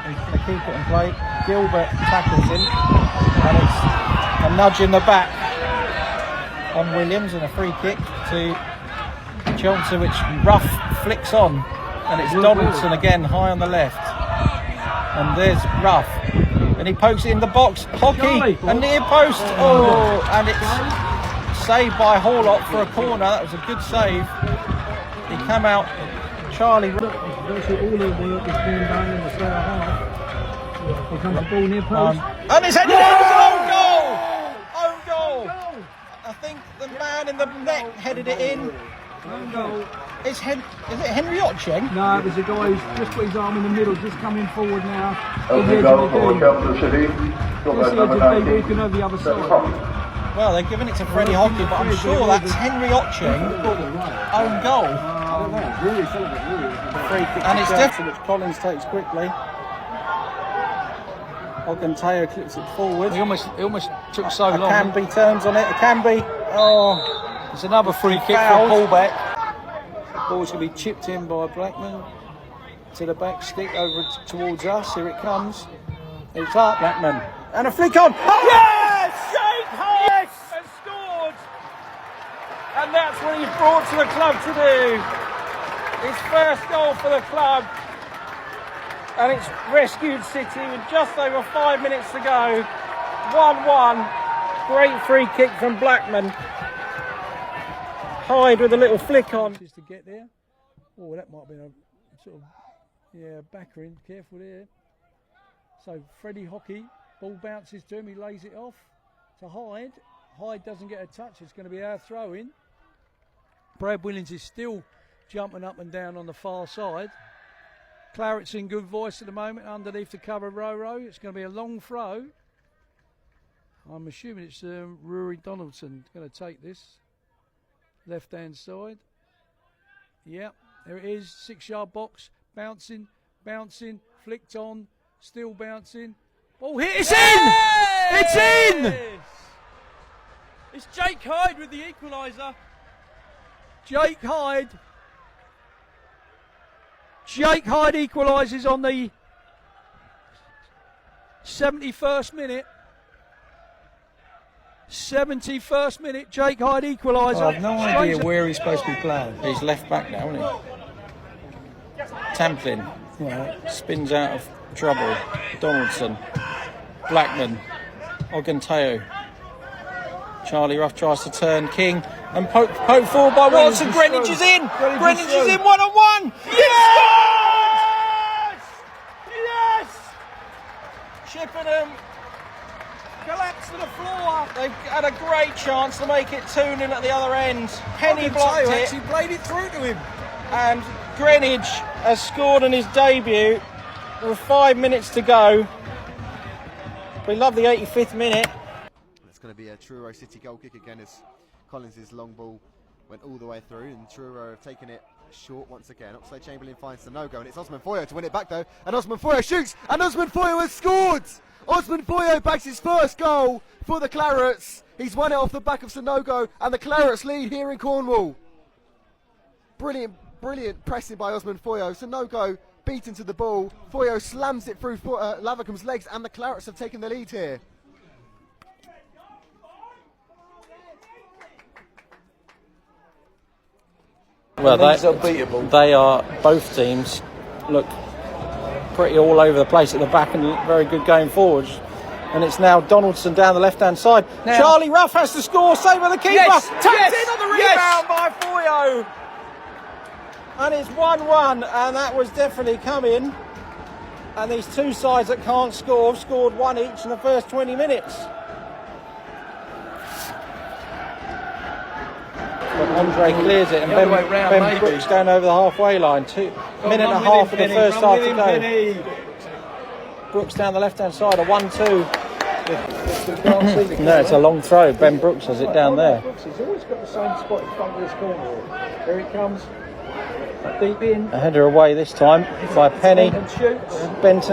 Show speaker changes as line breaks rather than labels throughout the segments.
He's going to keep it in play. Gilbert tackles him, and it's a nudge in the back on Williams and a free kick to Chelmsford, which Rough flicks on, and it's Donaldson again high on the left, and there's Rough, and he pokes it in the box. Hockey, a near post. Oh, and it's saved by Horlock for a corner. That was a good save. He came out. Charlie.
Virtually all the work is being done in the spare half. Here comes the ball near post.
And it's headed in. Own goal! Own goal! I think the man in the net headed it in.
Own goal.
Is it Henry Otcheng?
No, it was a guy who's just put his arm in the middle, just coming forward now.
Open goal for Chelmsford City. Number 19.
Walking over the other side.
Well, they're giving it to Freddie Hockey, but I'm sure that's Henry Otcheng. Own goal. And it's Dixon, which Collins takes quickly. Oganteo clips it forward.
He almost took so long.
Akambi turns on it. Akambi. Oh,
it's another free kick for pullback. The ball's going to be chipped in by Blackman to the back stick over towards us. Here it comes.
It's up, Blackman. And a flick on. Oh, yes! Jake Hart has scored. And that's what he's brought to the club to do. His first goal for the club, and it's rescued City with just over 5 minutes to go. 1-1. Great free kick from Blackman. Hyde with a little flick on.
Just to get there. Oh, that might have been a sort of backer in. Careful there. So Freddie Hockey, ball bounces to him. He lays it off to Hyde. Hyde doesn't get a touch. It's going to be our throw in. Brad Williams is still jumping up and down on the far side. Claret's in good voice at the moment underneath the cover of Roro. It's going to be a long throw. I'm assuming it's Rory Donaldson going to take this. Left hand side. Yep, there it is. 6-yard box. Bouncing, flicked on, still bouncing. Oh, hit! It's in! It's in!
It's Jake Hyde with the equaliser.
Jake Hyde equalises on the 71st minute. 71st minute, Jake Hyde equaliser.
I have no idea where he's supposed to be playing. He's left back now, isn't he? Tamplin spins out of trouble. Donaldson, Blackman, Oganteo. Charlie Rough tries to turn King and poke forward by Watson. Greenwich is in. Greenwich is in 1-on-1. Yes! Yes! Chippenham collapsed to the floor. They've had a great chance to make it 2-0 at the other end. Penny blocked it.
Actually played it through to him.
And Greenwich has scored in his debut with 5 minutes to go. We love the 85th minute.
It's going to be a Truro City goal kick again as Collins' long ball went all the way through, and Truro have taken it short once again. Oxlade-Chamberlain finds the no-go, and it's Osman Foyo to win it back though, and Osman Foyo shoots, and Osman Foyo has scored! Osman Foyo backs his first goal for the Clarets. He's won it off the back of Sanogo, and the Clarets lead here in Cornwall. Brilliant pressing by Osman Foyo. Sanogo beaten to the ball. Foyo slams it through Lavercombe's legs, and the Clarets have taken the lead here.
Well, they are, both teams look pretty all over the place at the back and very good going forwards. And it's now Donaldson down the left-hand side. Now, Charlie Rough has to score, save by the keeper.
Yes,
Tapped in on the rebound by Foyo. And it's 1-1, and that was definitely coming. And these two sides that can't score have scored one each in the first 20 minutes. But Andre clears it, and Ben Brookes down over the halfway line. 2 minute and a half of the first half to go. Brookes down the left-hand side, a 1-2. No, it's a long throw. Ben Brookes has it down there.
He's always got the same spot in front of this corner. Here it comes. Deep in.
A header away this time by Penny. Benton.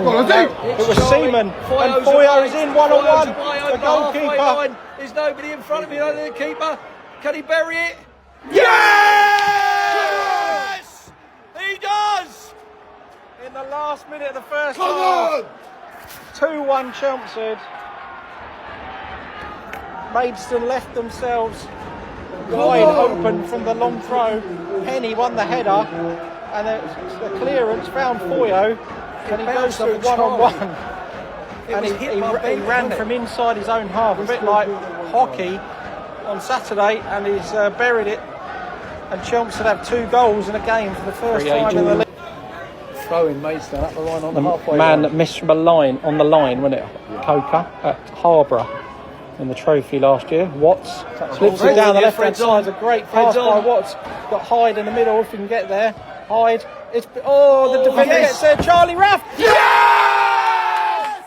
It was Seaman. And Foyo's in 1-on-1. The goalkeeper.
There's nobody in front of me, only the keeper. Can he bury it?
Yes! He does! In the the last minute of the first half. 2-1 Chelmsford. Maidstone left themselves wide open from the long throw. Penny won the header, and the clearance found Foyo, and he goes through one-on-one. And he ran from inside his own half, a bit like hockey on Saturday, and he's buried it. And Chelmsford have 2 goals in a game for the first time in the league.
Throwing Maidstone up the line on the halfway
Man
line.
that missed from a line on the line, wasn't it? Coker at Harborough in the trophy last year. Watts slips it down the left hand side. It's a great pass by Watts. Got Hyde in the middle if he can get there. Hyde. The defender gets there. Charlie Ruff.
Yes!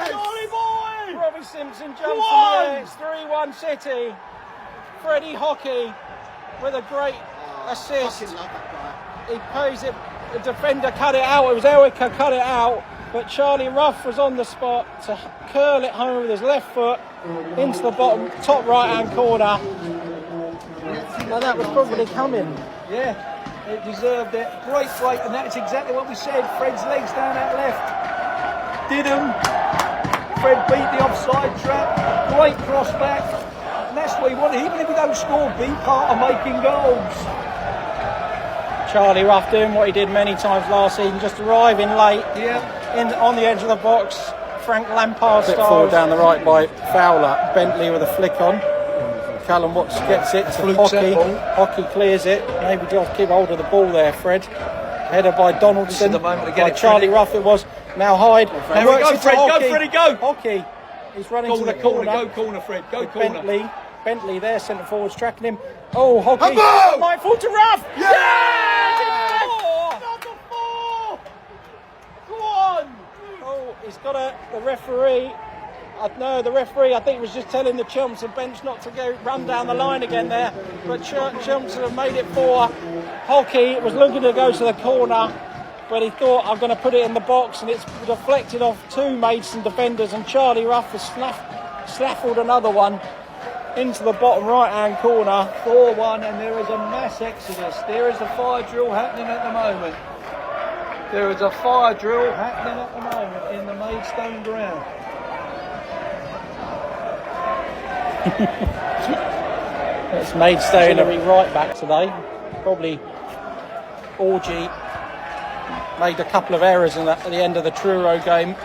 Charlie boy! Robbie Simpson jumps in the air. It's 3-1 City. Freddie Hockey with a great assist. He plays it. The defender cut it out. It was Erica cut it out, but Charlie Ruff was on the spot to curl it home with his left foot into the bottom top right hand corner, and that was probably coming.
Yeah, it deserved it. Great break, and that's exactly what we said. Fred's legs down that left. Did him. Fred beat the offside trap. Great cross back. And that's what he wanted. Even if we don't score, be part of making goals.
Charlie Ruff doing what he did many times last season, just arriving late on the edge of the box. Frank Lampard style. Forward down the right by Fowler. Bentley with a flick on. Callum Watts gets it to Hockey. Hockey clears it. Maybe just keep hold of the ball there, Fred. Header by Donaldson. By Charlie Ruff it was. Now Hyde.
There we go, Fred. Go, Freddie, go.
Hockey. He's running to the corner.
Go corner, Fred. Go corner.
Bentley there, centre forwards tracking him. Oh, Hockey. Might fall to Ruff.
Number 4! Go on!
Oh, he's got the referee. The referee, I think, was just telling the Chelmsford bench not to run down the line again there. But Chelmsford have made it 4. Hockey was looking to go to the corner, but he thought, I'm going to put it in the box, and it's deflected off 2 Maidstone defenders, and Charlie Ruff has snaffled another one into the bottom right-hand corner.
4-1, and there is a mass exodus. There is a fire drill happening at the moment. There is a fire drill happening at the moment in the Maidstone ground.
It's Maidstone to be right back today. Probably Orgy made a couple of errors at the end of the Truro game,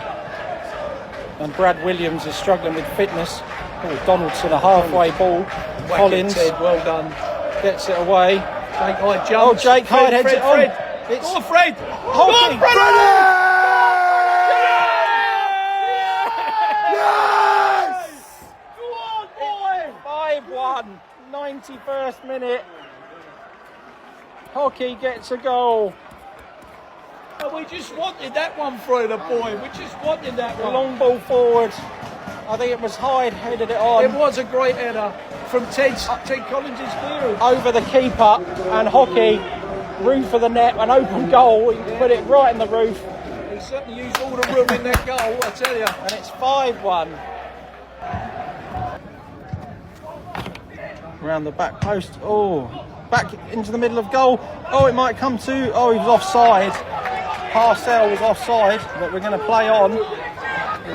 and Brad Williams is struggling with fitness. Donaldson a halfway ball. Collins,
well done.
Gets it away.
Jake Hyde jumps.
Jake Hyde heads it on.
It's go on, Fred.
Hockey.
Fred.
Yes! Go on, boy. 5-1. 91st minute. Hockey gets a goal.
Oh, we just wanted that one, Fred, boy. We just wanted that one.
Long ball forward. I think it was Hyde headed it on.
It was a great header from Ted Collins' clearance.
Over the keeper, and Hockey, roof of the net, an open goal. He put it right in the roof.
He certainly used all the room in that goal, I tell you.
And it's 5-1. Around the back post. Oh, back into the middle of goal. Oh, it might come to. Oh, he was offside. Parcell was offside, but we're going to play on.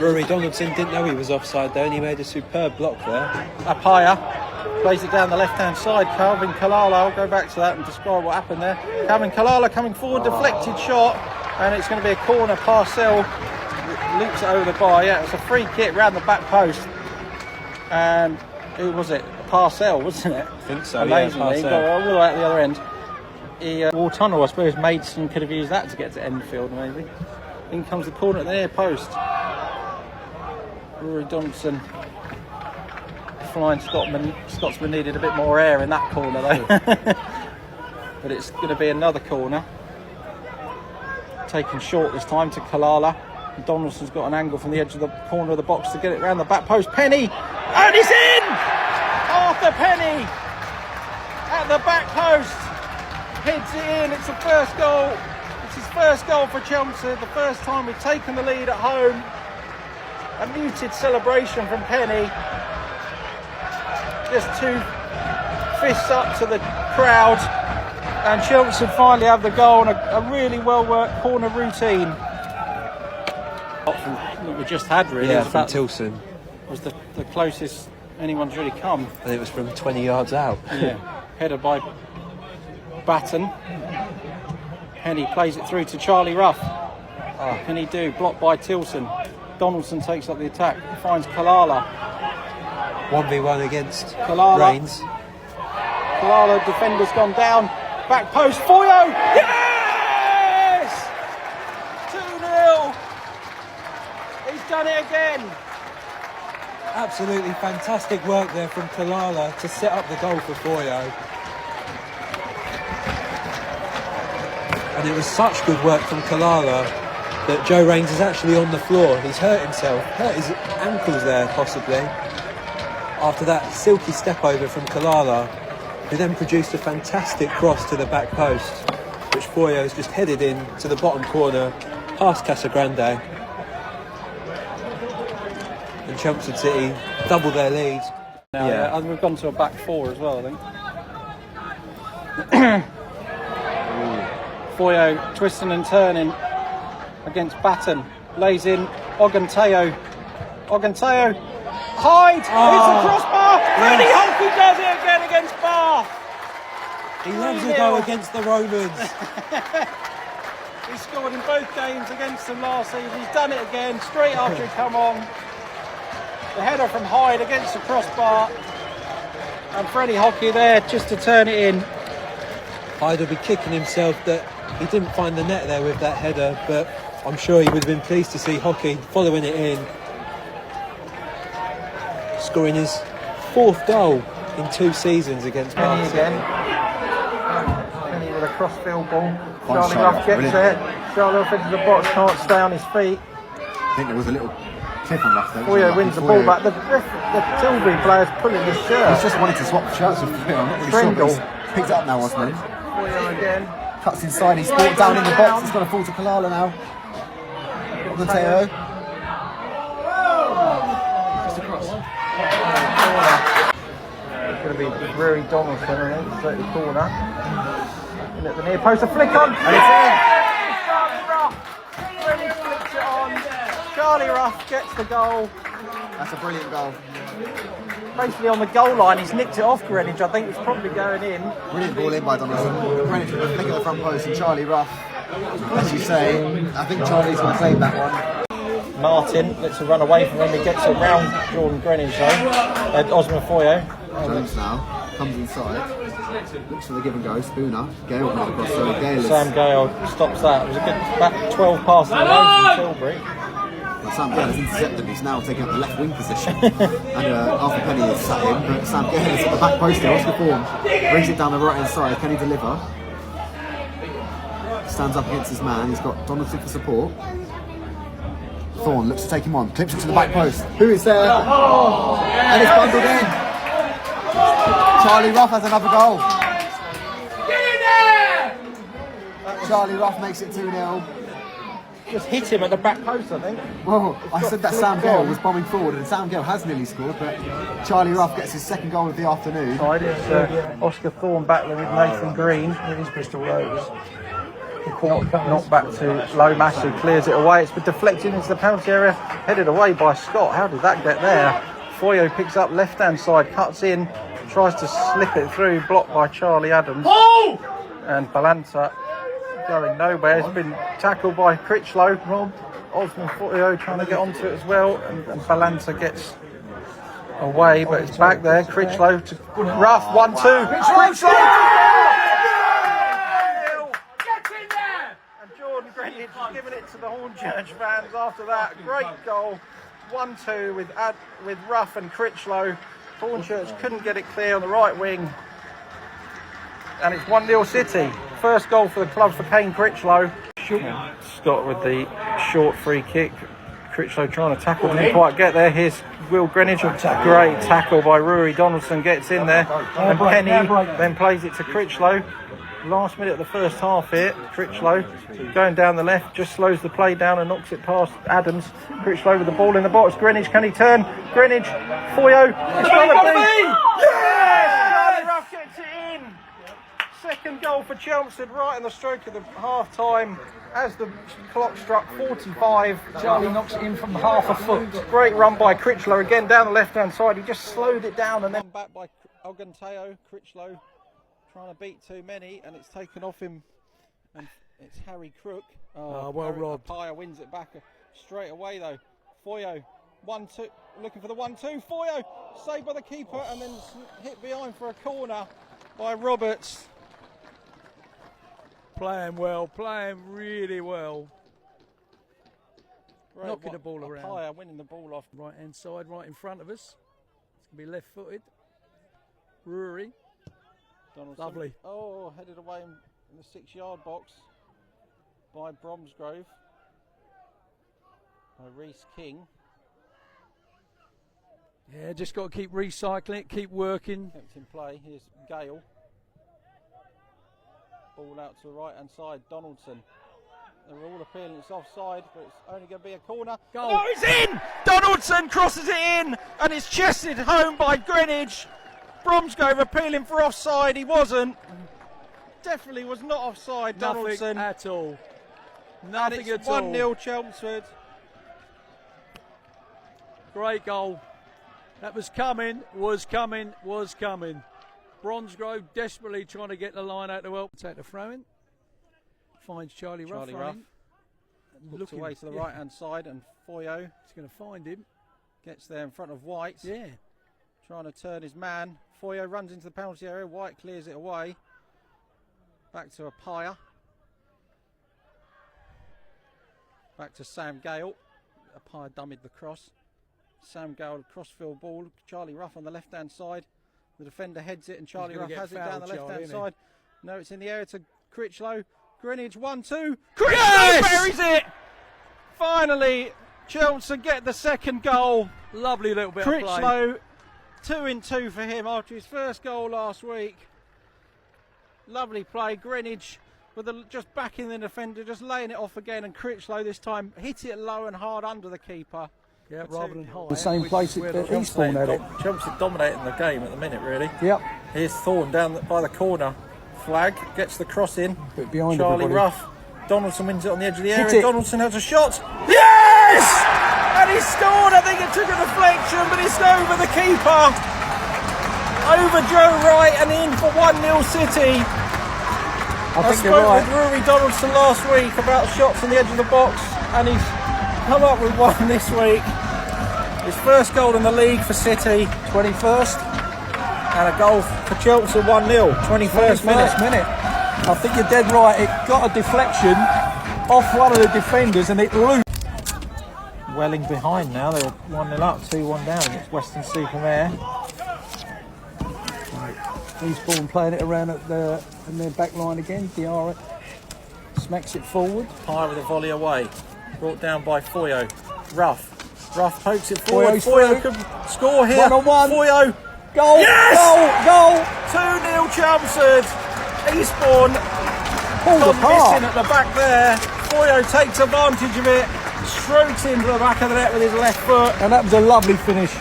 Rory Donaldson didn't know he was offside though, and he made a superb block there.
Apaya plays it down the left-hand side. Calvin Kalala, I'll go back to that and describe what happened there. Calvin Kalala coming forward, deflected shot, and it's going to be a corner. Parcell loops it over the bar. Yeah, it's a free kick round the back post. And who was it? Parcell, wasn't it?
I think so.
Amazingly,
yeah,
got all the way at the other end. Wall tunnel, I suppose Maidstone could have used that to get to Enfield, maybe. In comes the corner at the near post. Rory Donaldson, flying Scotsman needed a bit more air in that corner though. But it's going to be another corner. Taken short this time to Kalala. Donaldson's got an angle from the edge of the corner of the box to get it round the back post. Penny! And it's in! Arthur Penny! At the back post. Heads it in. It's the first goal. It's his first goal for Chelmsford. The first time we've taken the lead at home. A muted celebration from Penny. Just 2 fists up to the crowd. And Chelmsford finally have the goal and a really well-worked corner routine. That we just had, really.
Yeah,
It was
from
about-
Tilson.
was the closest anyone's really come.
And it was from 20 yards out.
Yeah. Headed by Batten. Henny plays it through to Charlie Ruff. Can he do? Blocked by Tilson. Donaldson takes up the attack. Finds Kalala.
1v1 against
Kalala.
Rains.
Kalala, defender's gone down. Back post. Foyo! Yes! 2-0. He's done it again.
Absolutely fantastic work there from Kalala to set up the goal for Foyo. And it was such good work from Kalala that Joe Rains is actually on the floor. He's hurt himself, hurt his ankles there possibly. After that silky step over from Kalala, who then produced a fantastic cross to the back post, which Foyo's just headed in to the bottom corner, past Casagrande. And Chelmsford City double their lead.
Now, yeah. And we've gone to a back four as well, I think. Foyo twisting and turning against Batten. Lays in Oganteo. Hyde! It's a crossbar! Freddie Holke does it again against Bath!
He loves a goal against the Romans.
He scored in both games against them last season. He's done it again, straight after he come on. The header from Hyde against the crossbar. And Freddie Holke there just to turn it in.
Hyde will be kicking himself that he didn't find the net there with that header, but I'm sure he would have been pleased to see Hockey following it in, scoring his 4th goal in 2 seasons against
Penny
Bath.
again. Penny with a cross-field ball. Charlie Ruff gets there. Charlie Ruff into the box, can't stay on his feet.
I think there was a little clip on Ruff there.
Foyo wins the ball back. The Tilbury player's pulling his shirt.
He's just wanted to swap shirts with Foyo. I'm not really sure, but he's picked it up now, Osman.
Foyo again.
Cuts inside, he's brought down in the box. It's going to fall to Kalala now. Mateo. Just across.
It's going to be Rory Donaldson, I think, straight to the corner. In at the near post, a flick on. And it's in. Charlie Ruff. Really flicks it on. Charlie Ruff gets the goal.
That's a brilliant goal.
Basically on the goal line, he's nicked it off Greenwich. I think it's probably going in.
Brilliant ball in by Donaldson. Greenwich with a flick at the front post and Charlie Ruff. As you say, I think Charlie's going to claim that one.
Martin lets it run away from him. He gets it round Jordan Greenwich though. Osman Foyo.
Jones now comes inside. Looks for the give and go. Spooner. Gale comes across. So Gale is...
Sam Gale stops that. It was a good back 12 passes away from Tilbury.
Well, Sam Gale has intercepted. He's now taking up the left wing position. And Arthur Penny is sat in, but Sam Gale is at the back post there. Oscar Thorne brings it down the right hand side. Can he deliver? Stands up against his man. He's got Donaldson for support. Thorne looks to take him on. Clips it to the back post. Who is there? And it's bundled in. Charlie Ruff has another goal. Charlie Ruff makes it 2-0.
Just hit him at the back post, I think.
Well, I said that Sam Gale was bombing forward, and Sam Gale has nearly scored, but Charlie Ruff gets his 2nd goal of the afternoon.
It's Oscar Thorne battling with Nathan Green. It is Bristol Rovers. Not back to Lowe. Massey clears it away. It's been deflected into the penalty area, headed away by Scott. How did that get there? Foyo picks up left hand side, cuts in, tries to slip it through, blocked by Charlie Adams. And Balanta going nowhere. It's been tackled by Critchlow. Osman Foyo trying to get onto it as well, and Balanta gets away, but it's back there. Critchlow to Ruff, 1-2. Critchlow! And Jordan Greenwich has given it to the Hornchurch fans after that. Great goal. 1-2 with Ruff and Critchlow. Hornchurch couldn't get it clear on the right wing. And it's 1-0 City. First goal for the club for Kane Critchlow. Scott with the short free kick. Critchlow trying to tackle, didn't quite get there. Here's Will Greenwich. Great tackle by Rory Donaldson, gets in there. And Penny then plays it to Critchlow. Last minute of the first half here. Critchlow going down the left, just slows the play down and knocks it past Adams. Critchlow with the ball in the box. Greenwich, can he turn? Greenwich, Foyo. It's going to be. Yes! Charlie Ruff gets it in. Second goal for Chelmsford right in the stroke of the half time. As the clock struck 45, Charlie knocks it in from half a foot. Great run by Critchlow again down the left hand side. He just slowed it down and then back by Oganteo. Critchlow trying to beat too many and it's taken off him. And it's Harry Crook.
Well robbed.
Apaya wins it back straight away though. Foyo 1-2, looking for the 1-2. Foyo saved by the keeper and then hit behind for a corner by Roberts.
Playing well, playing really well.
Great,
knocking the ball around.
Apaya winning the ball off.
Right hand side, right in front of us. It's going to be left footed. Rory.
Donaldson.
Lovely.
Oh, headed away in the 6-yard box by Bromsgrove. By Reese King.
Yeah, just got to keep recycling it, keep working.
Kept in play. Here's Gale. Ball out to the right hand side. Donaldson. They're all appealing it's offside, but it's only going to be a corner.
Goal.
Oh, it's in! Donaldson crosses it in, and it's chested home by Greenwich. Bromsgrove appealing for offside. He wasn't. Definitely was not offside. Donaldson
at all.
Nothing at all. 1-0 Chelmsford.
Great goal. That was coming, was coming, was coming. Bromsgrove desperately trying to get the line out to help. Take the throw in. Finds Charlie Ruff.
Looks away to the right hand side and Foyo.
He's going to find him.
Gets there in front of White.
Yeah.
Trying to turn his man. Foyo runs into the penalty area. White clears it away. Back to Apaya. Back to Sam Gale. Apaya dummied the cross. Sam Gale, crossfield ball. Charlie Ruff on the left hand side. The defender heads it and Charlie Ruff has it down the left hand side. No, it's in the area to Critchlow. Greenwich 1-2. Critchlow buries it! Finally, Chelmsford get the second goal.
Lovely little bit of play.
Critchlow, 2-2 for him after his first goal last week. Lovely play. Greenwich with just backing the defender, just laying it off again, and Critchlow this time hit it low and hard under the keeper.
Yeah, rather than high.
The same place that Eastbourne had it.
Chelmsford dominating the game at the minute, really.
Yep.
Here's Thorne down by the corner flag, gets the cross in.
Bit behind
Charlie
everybody.
Ruff. Donaldson wins it on the edge of the
Hit
area.
it.
Donaldson has a shot. Yes! And he scored. I think it took a deflection, but it's over the keeper. Over Joe Wright and in for 1-0 City.
I think you're right.
I spoke with Rory Donaldson last week about shots on the edge of the box, and he's come up with one this week. His first goal in the league for City,
21st.
and a goal for Chelmsford 1-0, 21st minute.
I think you're dead right. It got a deflection off one of the defenders and it looped.
Welling behind now, they're 1-0 up, 2-1 down against Western Supermare.
Eastbourne playing it around at in their back line again. Diarra smacks it forward.
Pye with a volley away, brought down by Foyo. Ruff pokes it forward.
Foyo's
Foyo
through.
could score here.
1-on-1.
Foyo.
Goal!
Yes!
Goal!
2-0 Chelmsford. Eastbourne
Pulled
gone
apart.
missing at the back there. Foyo takes advantage of it, strokes into the back of the net with his left foot.
And that was a lovely finish.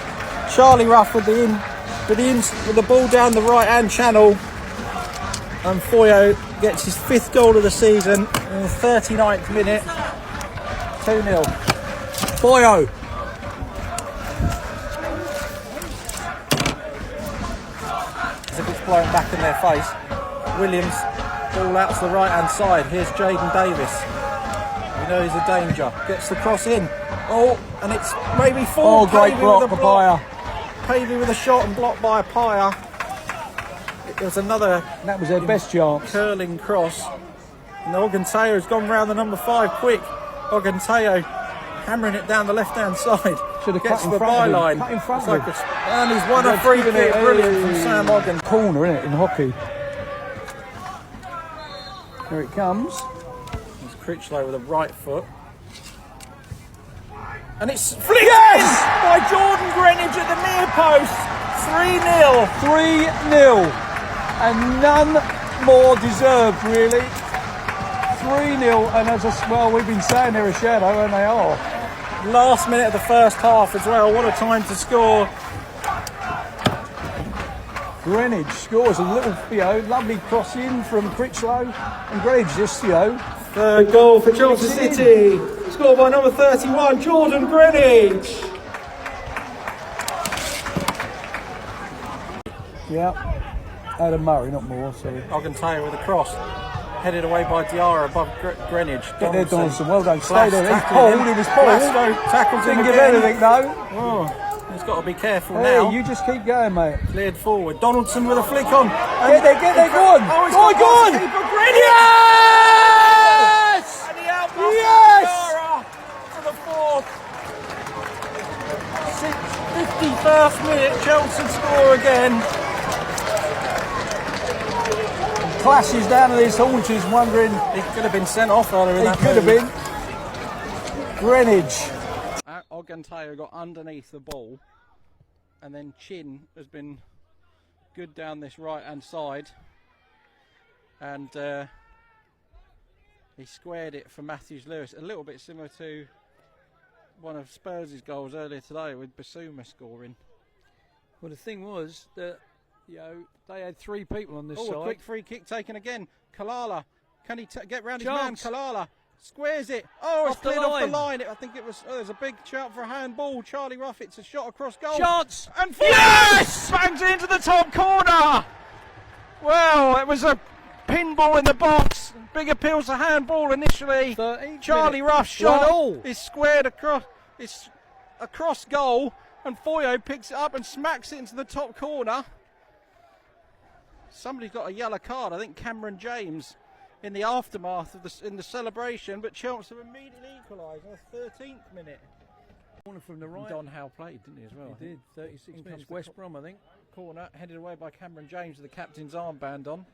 Charlie Ruff with the ball down the right hand channel, and Foyo gets his 5th goal of the season in the 39th minute. 2-0.
Foyo.
As if it's blowing back in their face. Williams, ball out to the right hand side. Here's Jaden Davis. You know he's a danger. Gets the cross in. Oh, and it's maybe full.
Oh, great block, Apaya.
Pavey with a shot and blocked by Apaya. It was another
That was their best chance.
curling cross. And Oganteo has gone round the number 5 quick. Oganteo hammering it down the left hand side.
Should have
Gets
cut in
the
front of him.
byline.
Cut in front
It's
of
like
him.
and he's won a free kick. Brilliant from Sam Ogden.
Corner, isn't it, in hockey? Here it comes.
It's Critchlow with a right foot. And it's flicked in by Jordan Greenwich at the near post. 3-0.
3-0. And none more deserved, really. 3-0. And as we've been saying they're a shadow, and they are.
Last minute of the first half as well. What a time to score.
Greenwich scores a little, lovely cross in from Critchlow, and Greenwich just,
Third goal for Chelmsford City. Scored by number 31, Jordan Greenwich.
Adam Murray, not more, sorry.
Ogentay with a cross. Headed away by Diarra above Greenwich.
Get there, Donaldson, well done. Stay
Blast
there, he's
tackled
pulled,
him.
he was pulled.
Blasto tackled him
Didn't give
again.
anything, though.
Oh, he's got to be careful
Hey,
now.
you just keep going, mate.
Cleared forward. Donaldson with a flick on.
Get there, go on.
Oh, he's
Go on,
got
go on.
past the keeper, Greenwich!
Yes!
And the outpass
Yes!
for the fourth. 51st minute, Chelsea score again.
Clashes down to his haunches, wondering
He could have been sent off earlier in
he
that
could have
move.
been. Greenwich.
Ogentay got underneath the ball, and then Chin has been good down this right hand side, and he squared it for Matthews Lewis, a little bit similar to one of Spurs' goals earlier today with Basuma scoring.
Well, the thing was that they had 3 people on this side.
A quick free kick taken again. Kalala, can he get round his
Chance.
man? Kalala squares it. Oh, it's
Off the
cleared off the
line.
line. I think it was. There's a big shout for a handball. Charlie Ruff, it's a shot across goal.
Chance!
And yes! Bangs it into the top corner. Well, it was a pinball in the box. Big appeals to handball initially.
13th
Charlie
minute.
Ruff's shot
1-1.
is squared across. It's across goal, and Foyo picks it up and smacks it into the top corner. Somebody's got a yellow card. I think Cameron James in the aftermath of the celebration, but Chelmsford immediately equalised in the 13th minute.
Corner from the right.
Don Howe played, didn't he, as well?
He did. 36
In
minutes.
comes the
West Brom, I think.
Corner headed away by Cameron James with the captain's armband on.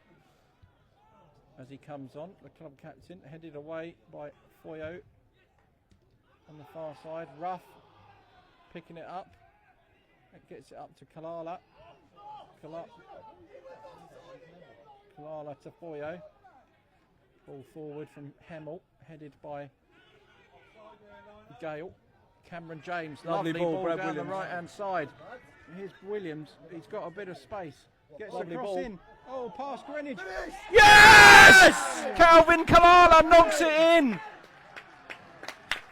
As he comes on, the club captain headed away by Foyo on the far side. Ruff picking it up. It gets it up to Kalala. Kalala to Foyo. Ball forward from Hemel, headed by Gale. Cameron James,
Lovely
lovely
ball,
ball
Brad
down
Williams.
the right hand side. Here's Williams, he's got a bit of space. Gets
Lovely
across
ball.
in. Oh, past Greenwich. Yes! Calvin Kalala knocks it in.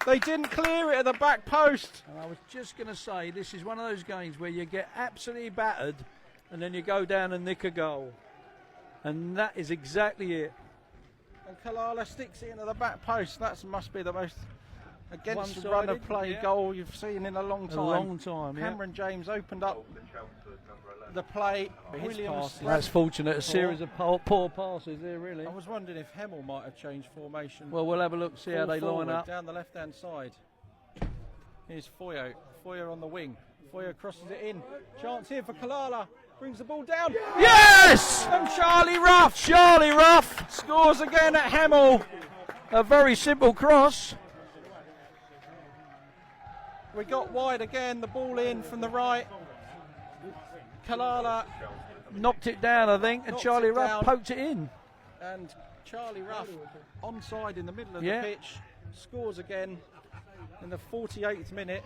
They didn't clear it at the back post.
And I was just going to say, this is one of those games where you get absolutely battered and then you go down and nick a goal. And that is exactly it.
And Kalala sticks it into the back post. That must be the most against the
One-sided,
run of play
yeah.
goal you've seen in a long time.
A long time, yeah.
Cameron James opened up the play. Williams.
That's fortunate. A series of poor passes there, really.
I was wondering if Hemel might have changed formation.
Well, we'll have a look, see how they line up.
Down the left-hand side. Here's Foyo. Foyo on the wing. Foyo crosses it in. Chance here for Kalala. Brings the ball down. Yes! And Charlie Ruff scores again at Hemel.
A very simple cross.
We got wide again. The ball in from the right. Kalala
Knocked it down, I think, and
Knocked
Charlie
it
Ruff
down.
poked it in.
and Charlie Ruff onside in the middle of
Yeah.
the pitch. Scores again in the 48th minute.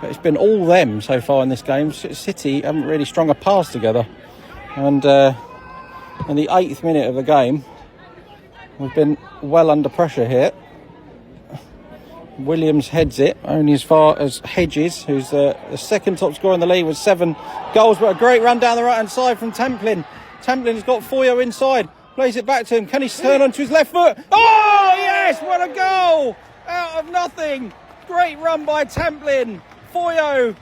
But it's been all them so far in this game. City haven't really strung a pass together. And in the 8th minute of the game, we've been well under pressure here. Williams heads it only as far as Hedges, who's the second top scorer in the league with 7 goals. But a great run down the right hand side from Templin. Templin's got Foyo inside, plays it back to him. Can he turn onto his left foot? Oh yes, what a goal out of nothing. Great run by Templin. Foyo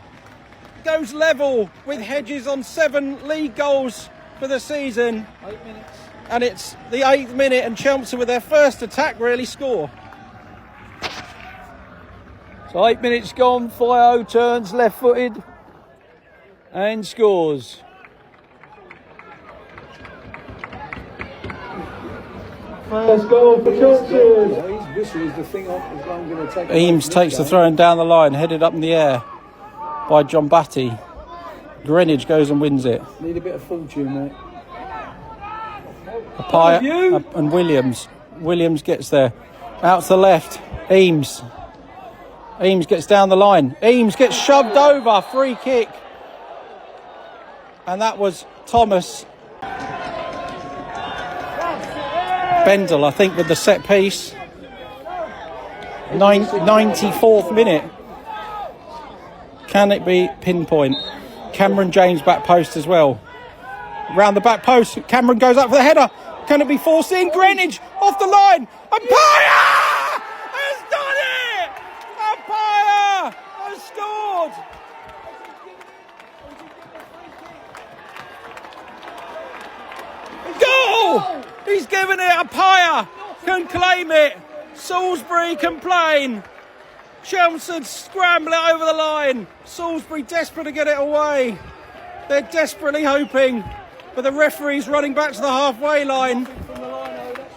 goes level with Hedges on 7 league goals for the season.
8 minutes.
And it's the 8th minute, and Chelmsford with their first attack really score.
So 8 minutes gone, Foyo turns left-footed and scores.
First goal for Chelmsford.
His whistle is the thing I'm going to take.
Eames takes the throw in down the line, headed up in the air by John Batty. Greenwich goes and wins it.
Need a bit of fortune, mate.
Apaya and Williams. Williams gets there. Out to the left. Eames gets down the line. Eames gets shoved over. Free kick. And that was Thomas. Bendel, I think, with the set piece. 94th minute. Can it be pinpoint? Cameron James back post as well. Round the back post, Cameron goes up for the header. Can it be forced in? Greenwich off the line. Apaya has done it! Apaya has scored! Goal! He's given it. Apaya can claim it. Salisbury complain. Chelmsford scramble it over the line. Salisbury desperate to get it away. They're desperately hoping, but the referee's running back to the halfway line.
From the line, oh, that's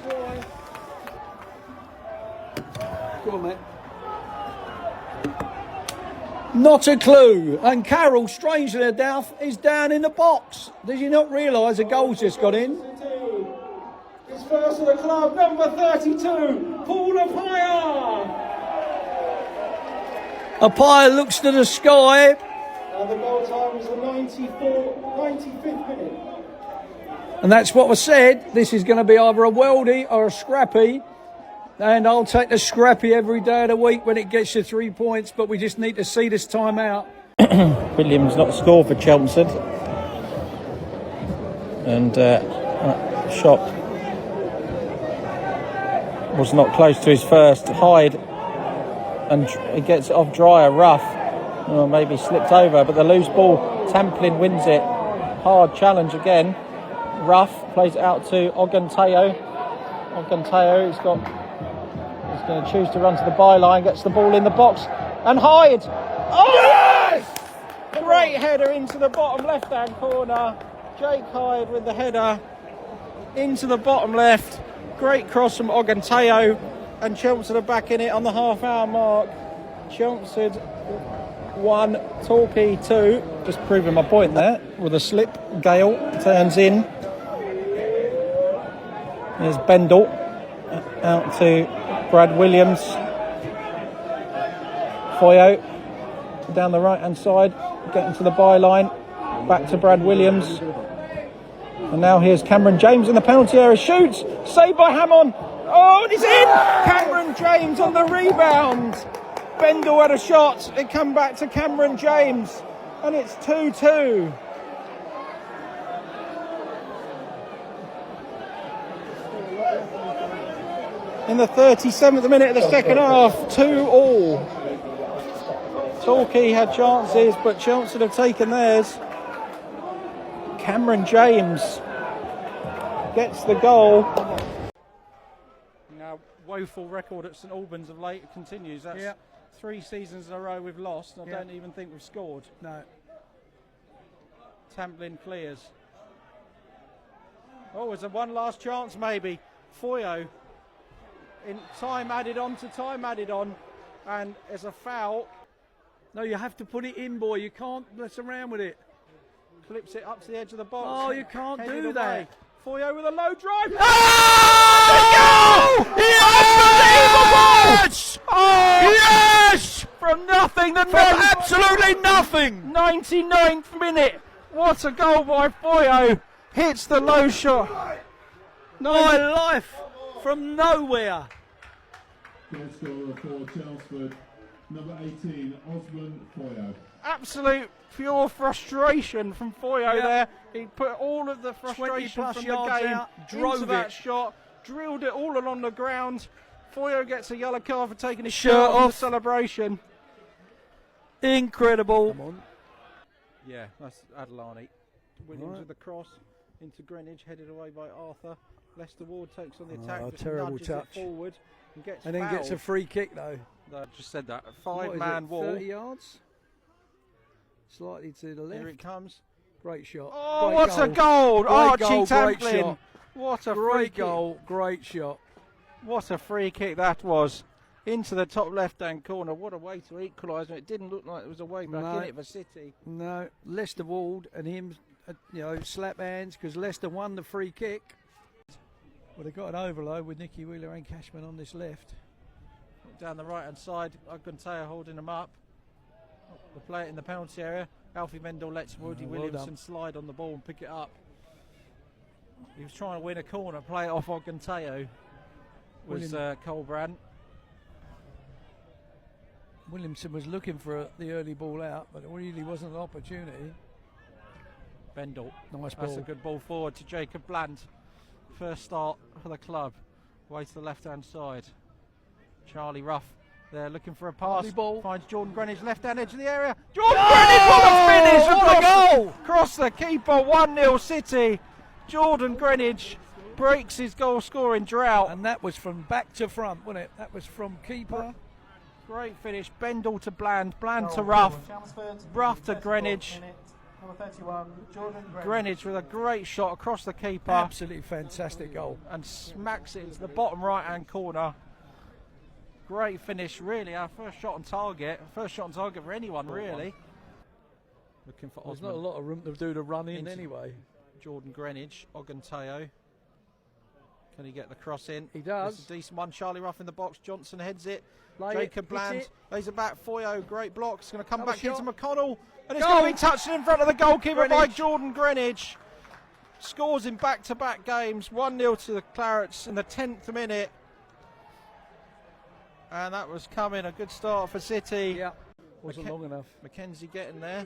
why. Go on, mate. Not a clue. And Carroll, strangely enough, is down in the box. Did you not realise a goal's just got in?
His first of the club, number 32, Paul Apaya.
Apaya looks to the sky.
And the goal time was the 95th minute.
And that's what was said. This is going to be either a worldie or a scrappy. And I'll take the scrappy every day of the week when it gets to 3 points. But we just need to see this time out.
Williams not scored for Chelmsford. And shot was not close to his first. Hyde. And he gets it off Dryer, rough. Or maybe slipped over, but the loose ball, Tamplin wins it. Hard challenge again. Rough plays it out to Oganteo. He's going to choose to run to the byline, gets the ball in the box, and Hyde. Oh yes! Great header into the bottom left-hand corner. Jake Hyde with the header into the bottom left. Great cross from Oganteo, and Chelmsford are back in it on the half-hour mark. Chelmsford 1, Torquay 2. Just proving my point there with a slip. Gale turns in. Here's Bendel out to Brad Williams. Foyo down the right hand side, getting to the byline. Back to Brad Williams. And now here's Cameron James in the penalty area. Shoots! Saved by Hammond. Oh, and it's in! Cameron James on the rebound. Bendel had a shot. It come back to Cameron James. And it's 2-2. In the 37th minute of the second half, 2-2. Torquay had chances, but Chelmsford have taken theirs. Cameron James gets the goal. Now, woeful record at St Albans of late continues. That's 3 seasons in a row we've lost. I don't even think we've scored.
No.
Tamplin clears. Oh, it's a one last chance maybe. Foyo. In time added on to time added on, and it's a foul.
No, you have to put it in, boy. You can't mess around with it.
Clips it up to the edge of the box.
Oh, you can't do that.
Foyo with a low drive.
Oh! Yes! Oh! Yes!
From nothing to
From absolutely nothing.
99th minute. What a goal by Foyo. Hits the low shot.
My life. From nowhere.
Goal scorer for Chelmsford, number 18, Osman Foyo.
Absolute pure frustration from Foyo there. He put all of the frustration from the game into that shot, drilled it all along the ground. Foyo gets a yellow card for taking his shirt off in the celebration.
Incredible.
Come on. Yeah, that's Adelani. Williams with the cross into Greenwich, headed away by Arthur. Lester Ward takes on the attack, just
terrible touch.
It forward and
then gets a free kick though.
I just said that. A 5-man wall.
30 yards? Slightly to the left.
Here it comes.
Great shot.
Oh, what a goal! Archie Tamplin. What a
great goal. Great shot.
What a free kick that was. Into the top left-hand corner. What a way to equalise. It didn't look like there was a way back in it for City.
No, Lester Ward and him, slap hands because Leicester won the free kick. Well, they've got an overload with Nicky Wheeler and Cashman on this left.
Down the right-hand side, Oganteo holding them up. They play it in the penalty area.
Alfie Mendel lets Woody
well
Williamson
done.
slide on the ball and pick it up. He was trying to win a corner, play it off Oganteo. Was Colbrand.
Williamson was looking for the early ball out, but it really wasn't an opportunity.
Bendel.
Nice ball.
That's a good ball forward to Jacob Bland. First start for the club. Way to the left-hand side. Charlie Ruff there looking for a pass.
Lovely ball.
Finds Jordan Greenwich left-hand edge of the area. Jordan Greenwich, what a finish!
What a goal!
Across the keeper, 1-0 City. Jordan Greenwich breaks his goal-scoring drought.
And that was from back to front, wasn't it? That was from keeper.
Great finish. Bendel to Bland, Bland to Ruff, Ruff to Greenwich. Greenwich with a great shot across the keeper.
Absolutely fantastic goal.
And smacks it into the bottom right-hand corner. Great finish, really. Our first shot on target. First shot on target for anyone, really. Looking for
There's
Osman.
not a lot of room to do the run in anyway.
Jordan Greenwich, Oganteo. Can he get the cross in?
He does.
It's a decent one. Charlie Ruff in the box. Johnson heads it.
Lay
Jacob
it,
Bland
hit
lays it back. Foyo, great block. It's going to come
Another
back
shot.
into McConnell. And it's
Goal.
going to be touched in front of the goalkeeper by
Greenwich.
Jordan Greenwich. Scores in back-to-back games. 1-0 to the Clarets in the 10th minute. And that was coming. A good start for City.
Yeah, wasn't long enough.
Mackenzie getting there.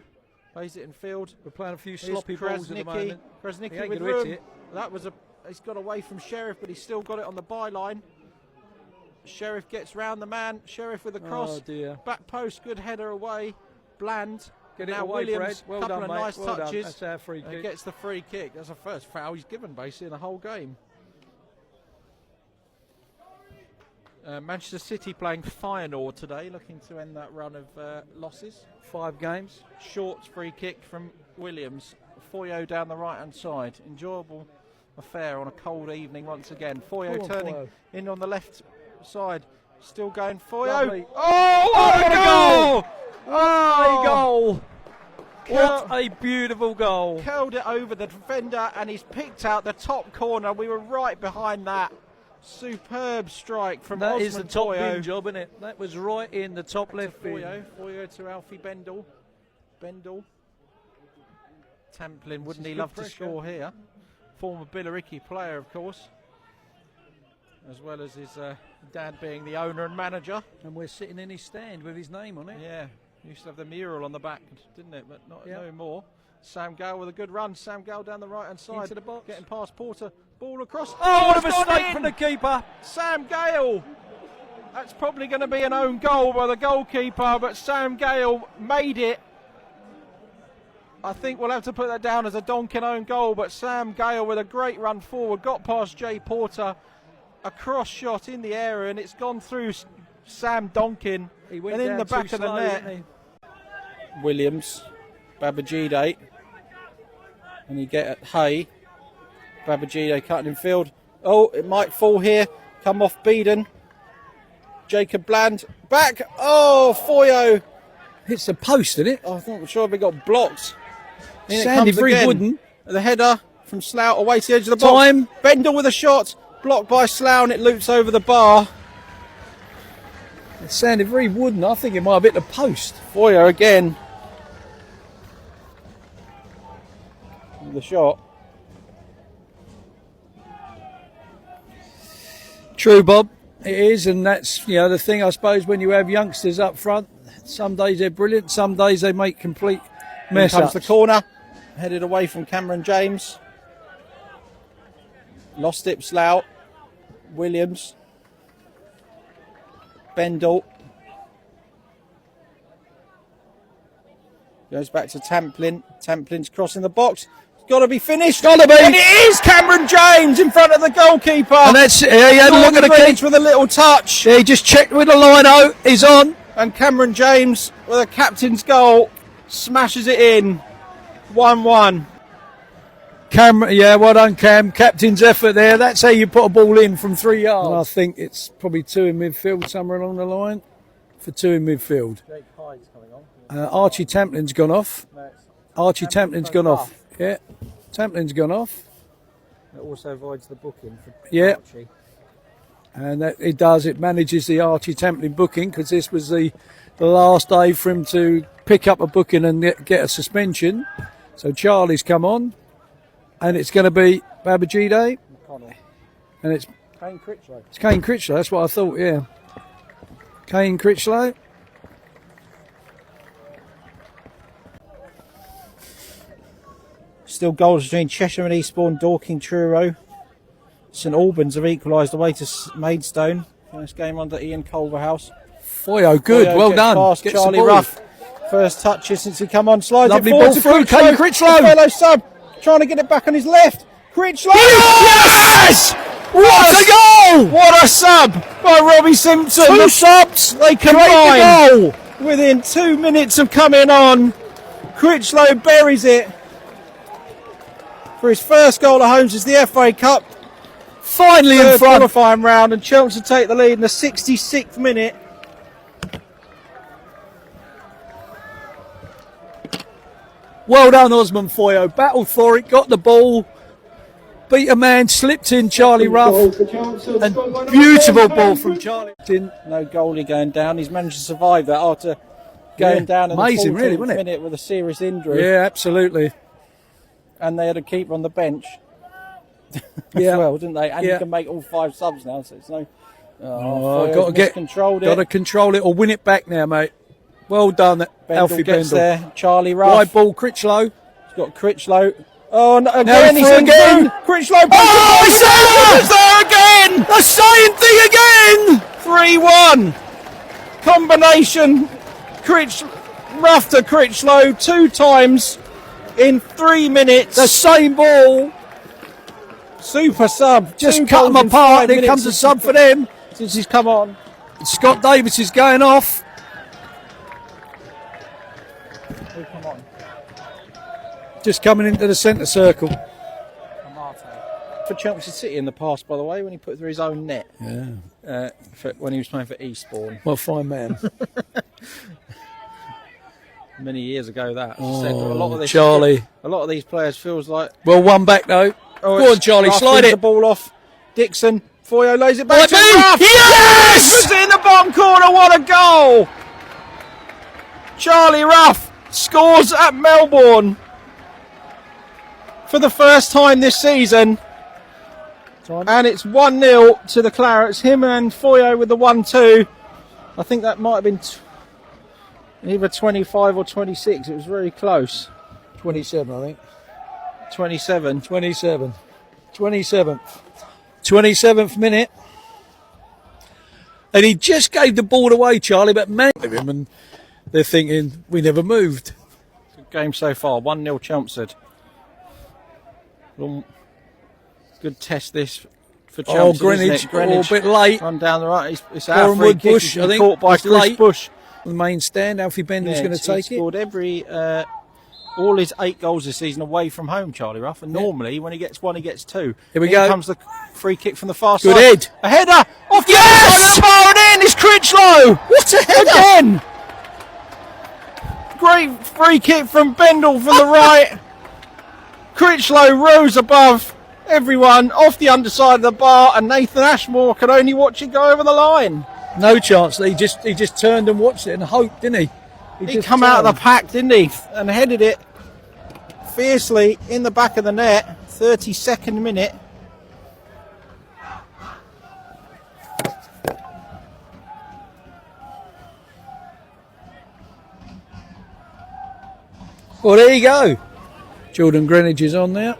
Plays it in field.
We're playing a few
Here's
sloppy balls at the moment.
Krasnicki
He ain't
with
gonna hit
room.
it.
That was he's got away from Sheriff, but he's still got it on the byline. Sheriff gets round the man. Sheriff with a cross.
Oh dear.
Back post, good header away. Bland.
Get it
now
away,
Williams,
Brad. Well
couple
done,
of
mate.
nice
Well done.
touches.
That's our free
And
kick.
gets the free kick. That's the first foul he's given basically in the whole game. Manchester City playing Feyenoord today, looking to end that run of losses.
5 games.
Short free kick from Williams. Foyo down the right-hand side. Enjoyable affair on a cold evening once again. Foyo
Go on,
turning
Foyo.
in on the left side. Still going Foyo.
Lovely.
Oh, what a goal!
A goal!
Curl-
What a beautiful goal!
Curled it over the defender and he's picked out the top corner. We were right behind that. Superb strike from
That
Osman
is the top
Foyo.
bin job, isn't it? That was right in the top left bin.
Foyo to Alfie Bendel. Templin, wouldn't he
good
love
pressure.
to score here? Former Billericay player, of course, as well as his dad being the owner and manager.
And we're sitting in his stand with his name on it.
Yeah, used to have the mural on the back, didn't it? But not
Yeah.
no more. Sam Gale with a good run. Sam Gale down the right-hand side.
Into the box.
Getting past Porter. Ball across.
Oh, what a
it's gone
mistake
in!
from the keeper!
Sam Gale. That's probably going to be an own goal by the goalkeeper, but Sam Gale made it. I think we'll have to put that down as a Donkin own goal, but Sam Gale with a great run forward, got past Jay Porter, a cross shot in the area, and it's gone through Sam Donkin
He went
and in
down
the back
too
of the
slow,
net.
didn't
Williams, Babajide, and you get at Hay. Babajide cutting in field. Oh, it might fall here. Come off Beeden. Jacob Bland back. Oh, Foyo.
he? Hits the post, didn't it?
Oh, I thought sure we got blocked. In it
Sandy
comes
very
again.
wooden.
The header from Slough away to the edge of the box.
Time.
Bendel with a shot. Blocked by Slough and it loops over the bar.
It sounded very wooden. I think it might have hit the post.
Foyo again. With the shot.
True, Bob. It is, and that's the thing, I suppose, when you have youngsters up front. Some days they're brilliant, some days they make complete
Here
mess
comes
ups.
the corner. Headed away from Cameron James. Lost it, Slough. Williams. Bendel. Goes back to Templin. Templin's crossing the box. It's got to be finished.
Gotta be.
And it is Cameron James in front of the goalkeeper.
And that's it. He had a look at the
Greenwich
keeper.
with a little touch.
He just checked with the line out. He's on.
And Cameron James with a captain's goal smashes it in. 1-1.
Cam, yeah, well done, Cam. Captain's effort there. That's how you put a ball in from 3 yards. And I think it's probably 2 in midfield, somewhere along the line. For 2 in midfield.
Jake Hyde's coming on.
Archie Templin's gone off. Archie Templin's gone off. Yeah, Templin's gone off.
It also avoids the booking for
Yeah.
Archie.
And that it does, it manages the Archie Templin booking, because this was the last day for him to pick up a booking and get a suspension. So Charlie's come on, and it's going to be Babajide, and it's
Kane Critchlow.
It's Kane Critchlow, that's what I thought, yeah. Kane Critchlow.
Still goals between Cheshire and Eastbourne, Dorking, Truro. St Albans have equalised away to Maidstone. First game under Ian Culverhouse.
Foyo, good,
Foyo
well
gets
done.
Past
Gets the
Charlie
ball.
Ruff. First touches since he come on. Slides
Lovely
it forward
ball
to
through,
Critchlow.
Kane Critchlow.
The fellow sub trying to get it back on his left. Critchlow.
Yes! What a goal!
What a sub by Robbie Simpson.
Two subs,
They
create
combine
the goal.
within 2 minutes of coming on. Critchlow buries it for his first goal at home since the FA Cup.
Finally in
Third
front.
qualifying round, and Chelmsford take the lead in the 66th minute.
Well done, Osman Foyo. Battled for it, got the ball, beat a man, slipped in Charlie Ruff, and beautiful ball from Charlie.
No goalie going down. He's managed to survive that after going down in
amazing,
the 14th
really, wasn't it?
minute with a serious injury.
Yeah, absolutely.
And they had a keeper on the bench as
Yeah.
well, didn't they? And
Yeah.
you can make all 5 subs now, so it's no.
Got to
controlled
got to
it.
control it or win it back now, mate. Well done, Alfie
gets
Bendel.
there. Charlie Ruff.
Wide ball, Critchlow.
He's got Critchlow. Oh, no,
Now
again,
he's
he's
through again.
again. Critchlow.
Oh, it's
there again.
The same thing again!
3-1. Combination. Ruff to Critchlow 2 times in 3 minutes.
The same ball.
Super sub.
Just
2
cut them
goals in
apart.
5
Here
minutes
comes a sub for them.
since he's come on.
Scott Davis is going off.
Oh, come on.
Just coming into the centre circle.
For Chelmsford City in the past, by the way, when he put through his own net.
Yeah.
When he was playing for Eastbourne.
Well, fine man.
Many years ago, that. Said a lot of this,
Charlie.
A lot of these players feels like.
Well, one back though. Go on, Charlie,
Ruff
slide
wins
it.
the ball off. Dixon. Foyo lays it back
Right,
to
me.
Ruff.
Yes!
Puts it in the bottom corner. What a goal! Charlie Ruff scores at Melbourne for the first time this season. And it's 1-0 to the Clarets. Him and Foyo with the 1-2. I think that might have been either 25 or 26. It was very close.
27, I think.
27.
27. 27th. 27th minute. And he just gave the ball away, Charlie, but man of him, and they're thinking, we never moved.
Good game so far. 1-0 Chelmsford. Good test this for Chelmsford.
Greenwich,
Greenwich.
a bit late.
Run down the right. It's out free
Bournemouth
kick.
Bush,
He's
I
been
think,
caught by
was
Chris
late.
Bush.
The main stand, Alfie Bendel's going to take
he
it.
scored all his 8 goals this season away from home, Charlie Ruff. And normally, when he gets 1, he gets 2.
Here we go.
comes the free kick from the far
Good
side.
head.
A header off the
Yes!
other side of the bar and in. It's Critchlow.
What a header!
Again. Great free kick from Bendel from the right. Critchlow rose above everyone off the underside of the bar, and Nathan Ashmore could only watch it go over the line.
No chance. He just turned and watched it and hoped, didn't he?
He
just
come out of the
turned.
pack, didn't he? And headed it fiercely in the back of the net. 32nd minute.
Well, there you go. Jordan Greenwich is on there.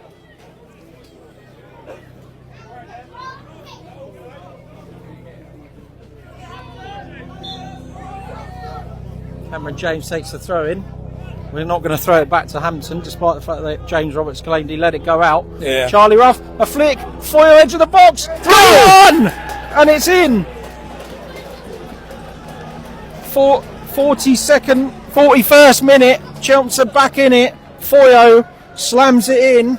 Cameron James takes the throw in. We're not going to throw it back to Hampton, despite the fact that James Roberts claimed he let it go out.
Yeah.
Charlie Ruff, a flick, Foyo edge of the box, 3-1, and it's in. 41st minute, Chelmsford back in it. Foyo slams it in.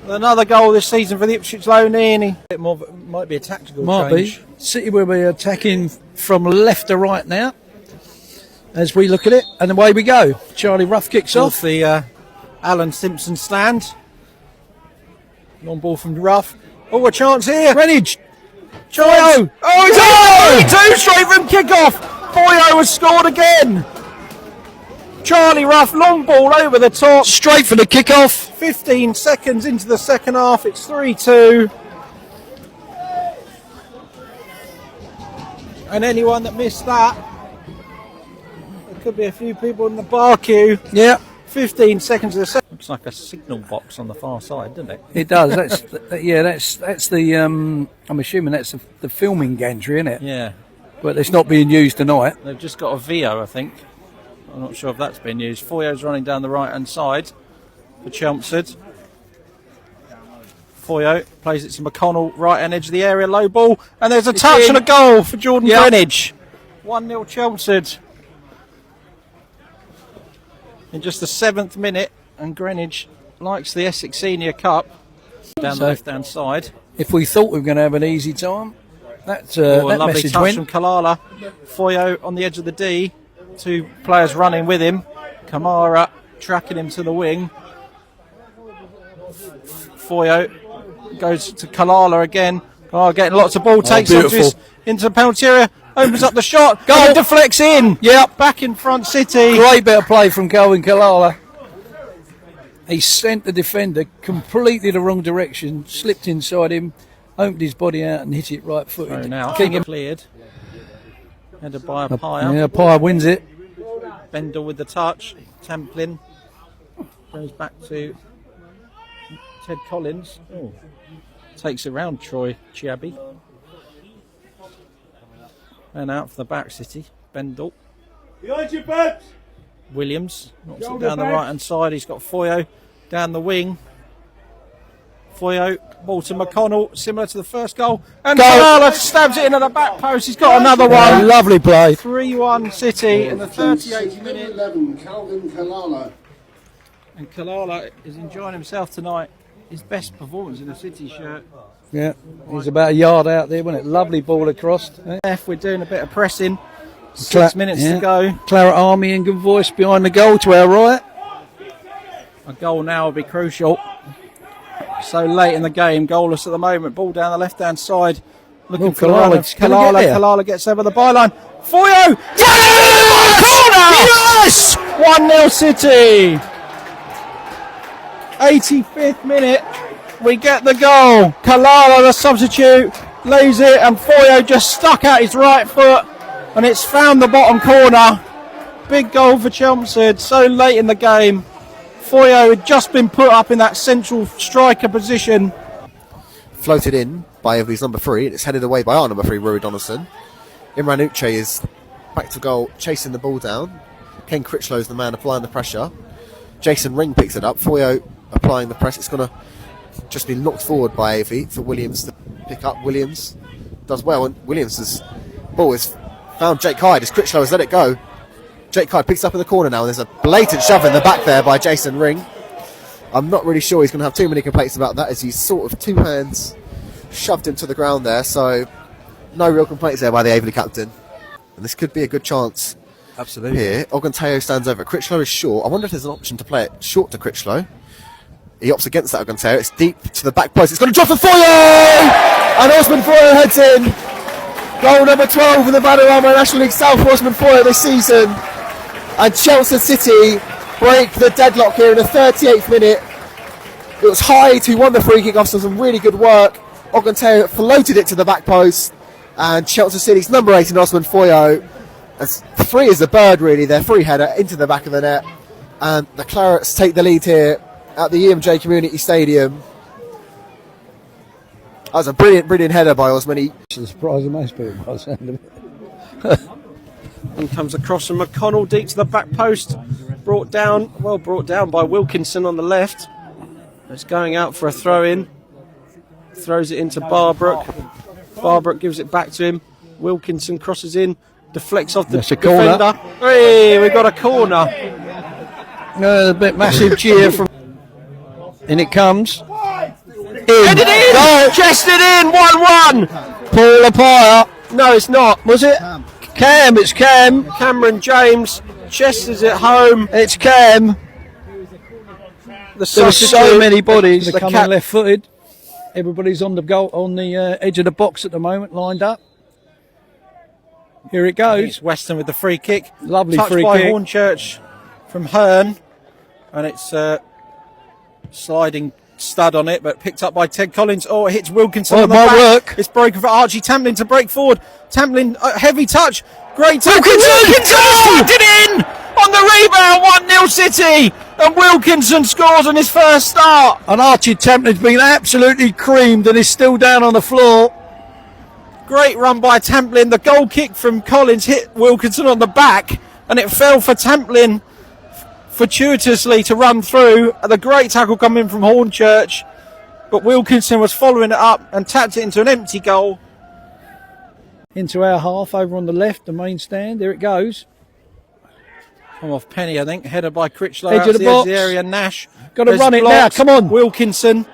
Another goal this season for the Ipswich Lowe. Bit more, might be a tactical
Might
change.
be. City will be attacking from left to right now as we look at it, and away we go. Charlie Ruff kicks
Off
off.
the Alan Simpson stand.
Long ball from Rough. Oh, a chance here.
Greenwich.
Chance. Oh, he's in! 3-2 straight from kick-off. Foyo has scored again. Charlie Rough, long ball over the top.
Straight for the kick-off.
15 seconds into the second half. It's 3-2. And anyone that missed that, there could be a few people in the bar queue.
Yeah.
15 seconds of the second. Looks like a signal box on the far side, doesn't it?
It does. That's the. I'm assuming that's the filming gantry, isn't it?
Yeah.
But it's not being used tonight.
They've just got a VO, I think. I'm not sure if that's been used. Foyo's running down the right-hand side for Chelmsford. Foyo plays it to McConnell, right-hand edge of the area, low ball, and there's a touch and a goal for Jordan Greenwich. 1-0 Chelmsford. In just the 7th minute, and Greenwich likes the Essex Senior Cup down the left-hand side.
If we thought we were going to have an easy time, that's
A
that
lovely
message
touch
went.
from Kalala. Foyo on the edge of the D. 2 players running with him. Kamara tracking him to the wing. Foyo goes to Kalala again. Kalala getting lots of ball, takes into the penalty area, opens up the shot, goal, and deflects in. Yep, back in front City.
Great bit of play from Calvin Kalala. He sent the defender completely the wrong direction, slipped inside him, opened his body out and hit it right footed.
So now cleared. Headed by a Pyre.
Yeah, Pyre wins it.
Bendel with the touch. Templin goes back to Ted Collins. Oh. Takes it round Troy Chiabi. And out for the back City. Bendel.
Behind you, Babs!
Williams knocks it down the right hand side. He's got Foyo down the wing. Foyo, ball to McConnell, similar to the first goal. And Kalala stabs it in at the back post. He's got another one.
Lovely play.
3-1 City in the 38th
Number
minute.
11, Calvin Kalala.
And Kalala is enjoying himself tonight. His best performance in a City shirt.
Yeah, he's about a yard out there, wasn't it? Lovely ball across.
We're doing a bit of pressing. 6 minutes to go.
Claret Army and good voice behind the goal to our right.
A goal now will be crucial. So late in the game, goalless at the moment. Ball down the left-hand side. Looking for Kalala gets over the byline. Foyo! Corner! Yes! 1-0 City. 85th minute. We get the goal. Kalala, the substitute, lays it, and Foyo just stuck out his right foot, and it's found the bottom corner. Big goal for Chelmsford. So late in the game. Foyo had just been put up in that central striker position.
Floated in by his number 3, and it's headed away by our number 3, Rory Donaldson. Imran Uche is back to goal, chasing the ball down. Ken Critchlow's the man applying the pressure. Jason Ring picks it up. Foyo applying the press. It's going to just be knocked forward by AV for Williams to pick up. Williams does well, and Williams' ball has found Jake Hyde as Critchlow has let it go. Jake Hyde picks up in the corner now, and there's a blatant shove in the back there by Jason Ring. I'm not really sure he's going to have too many complaints about that, as he's sort of 2 hands shoved him to the ground there, so no real complaints there by the Aveley captain. And this could be a good chance.
Absolutely.
Here, Oganteo stands over. Critchlow is short. I wonder if there's an option to play it short to Critchlow. He opts against that Oganteo. It's deep to the back post. It's going to drop for Foyo! And Osman Foyo heads in. Goal number 12 for the Vanarama National League South for Osman Foyo this season. And Chelmsford City break the deadlock here in the 38th minute. It was Hyde who won the free kick after some really good work. Oganteo floated it to the back post. And Chelmsford City's number 18, Osman Foyo, as free as a bird really, their free header into the back of the net. And the Clarets take the lead here at the EMJ Community Stadium. That was a brilliant header by Osman.
It's a surprise of most people by the sound of it.
And comes across from McConnell, deep to the back post. Brought down by Wilkinson on the left. It's going out for a throw-in. Throws it into Barbrook. Barbrook gives it back to him. Wilkinson crosses in, deflects off the defender. Hey, we got a corner.
A bit massive cheer from... In it comes.
Headed in!
Goal.
Chested in! 1-1!
Paul Apire.
No, it's not. Was it?
Cam, it's Cam.
Cameron James. Chester's at home.
It's Cam.
The
There were so many bodies.
The
They're coming left-footed. Everybody's on the goal, on the edge of the box at the moment, lined up. Here it goes.
It's Weston with the free kick.
Lovely
Touched
free
by
kick.
Hornchurch from Hearn. And it's sliding stud on it, but picked up by Ted Collins. Oh, it hits Wilkinson on the
might
back.
work.
It's broken for Archie Tamplin to break forward. Tamplin, heavy touch. Great tackle.
Wilkinson!
Tucked it in on the rebound. 1-0 City. And Wilkinson scores on his first start.
And Archie Templin's been absolutely creamed and is still down on the floor.
Great run by Tamplin. The goal kick from Collins hit Wilkinson on the back, and it fell for Tamplin fortuitously to run through. The great tackle coming from Hornchurch, but Wilkinson was following it up and tapped it into an empty goal.
Into our half over on the left, the main stand. There it goes.
Come off Penny, I think. Header by Critchlow.
Edge of the box.
Area. Nash.
Got to
There's
run it now.
blocks.
Come on.
Wilkinson.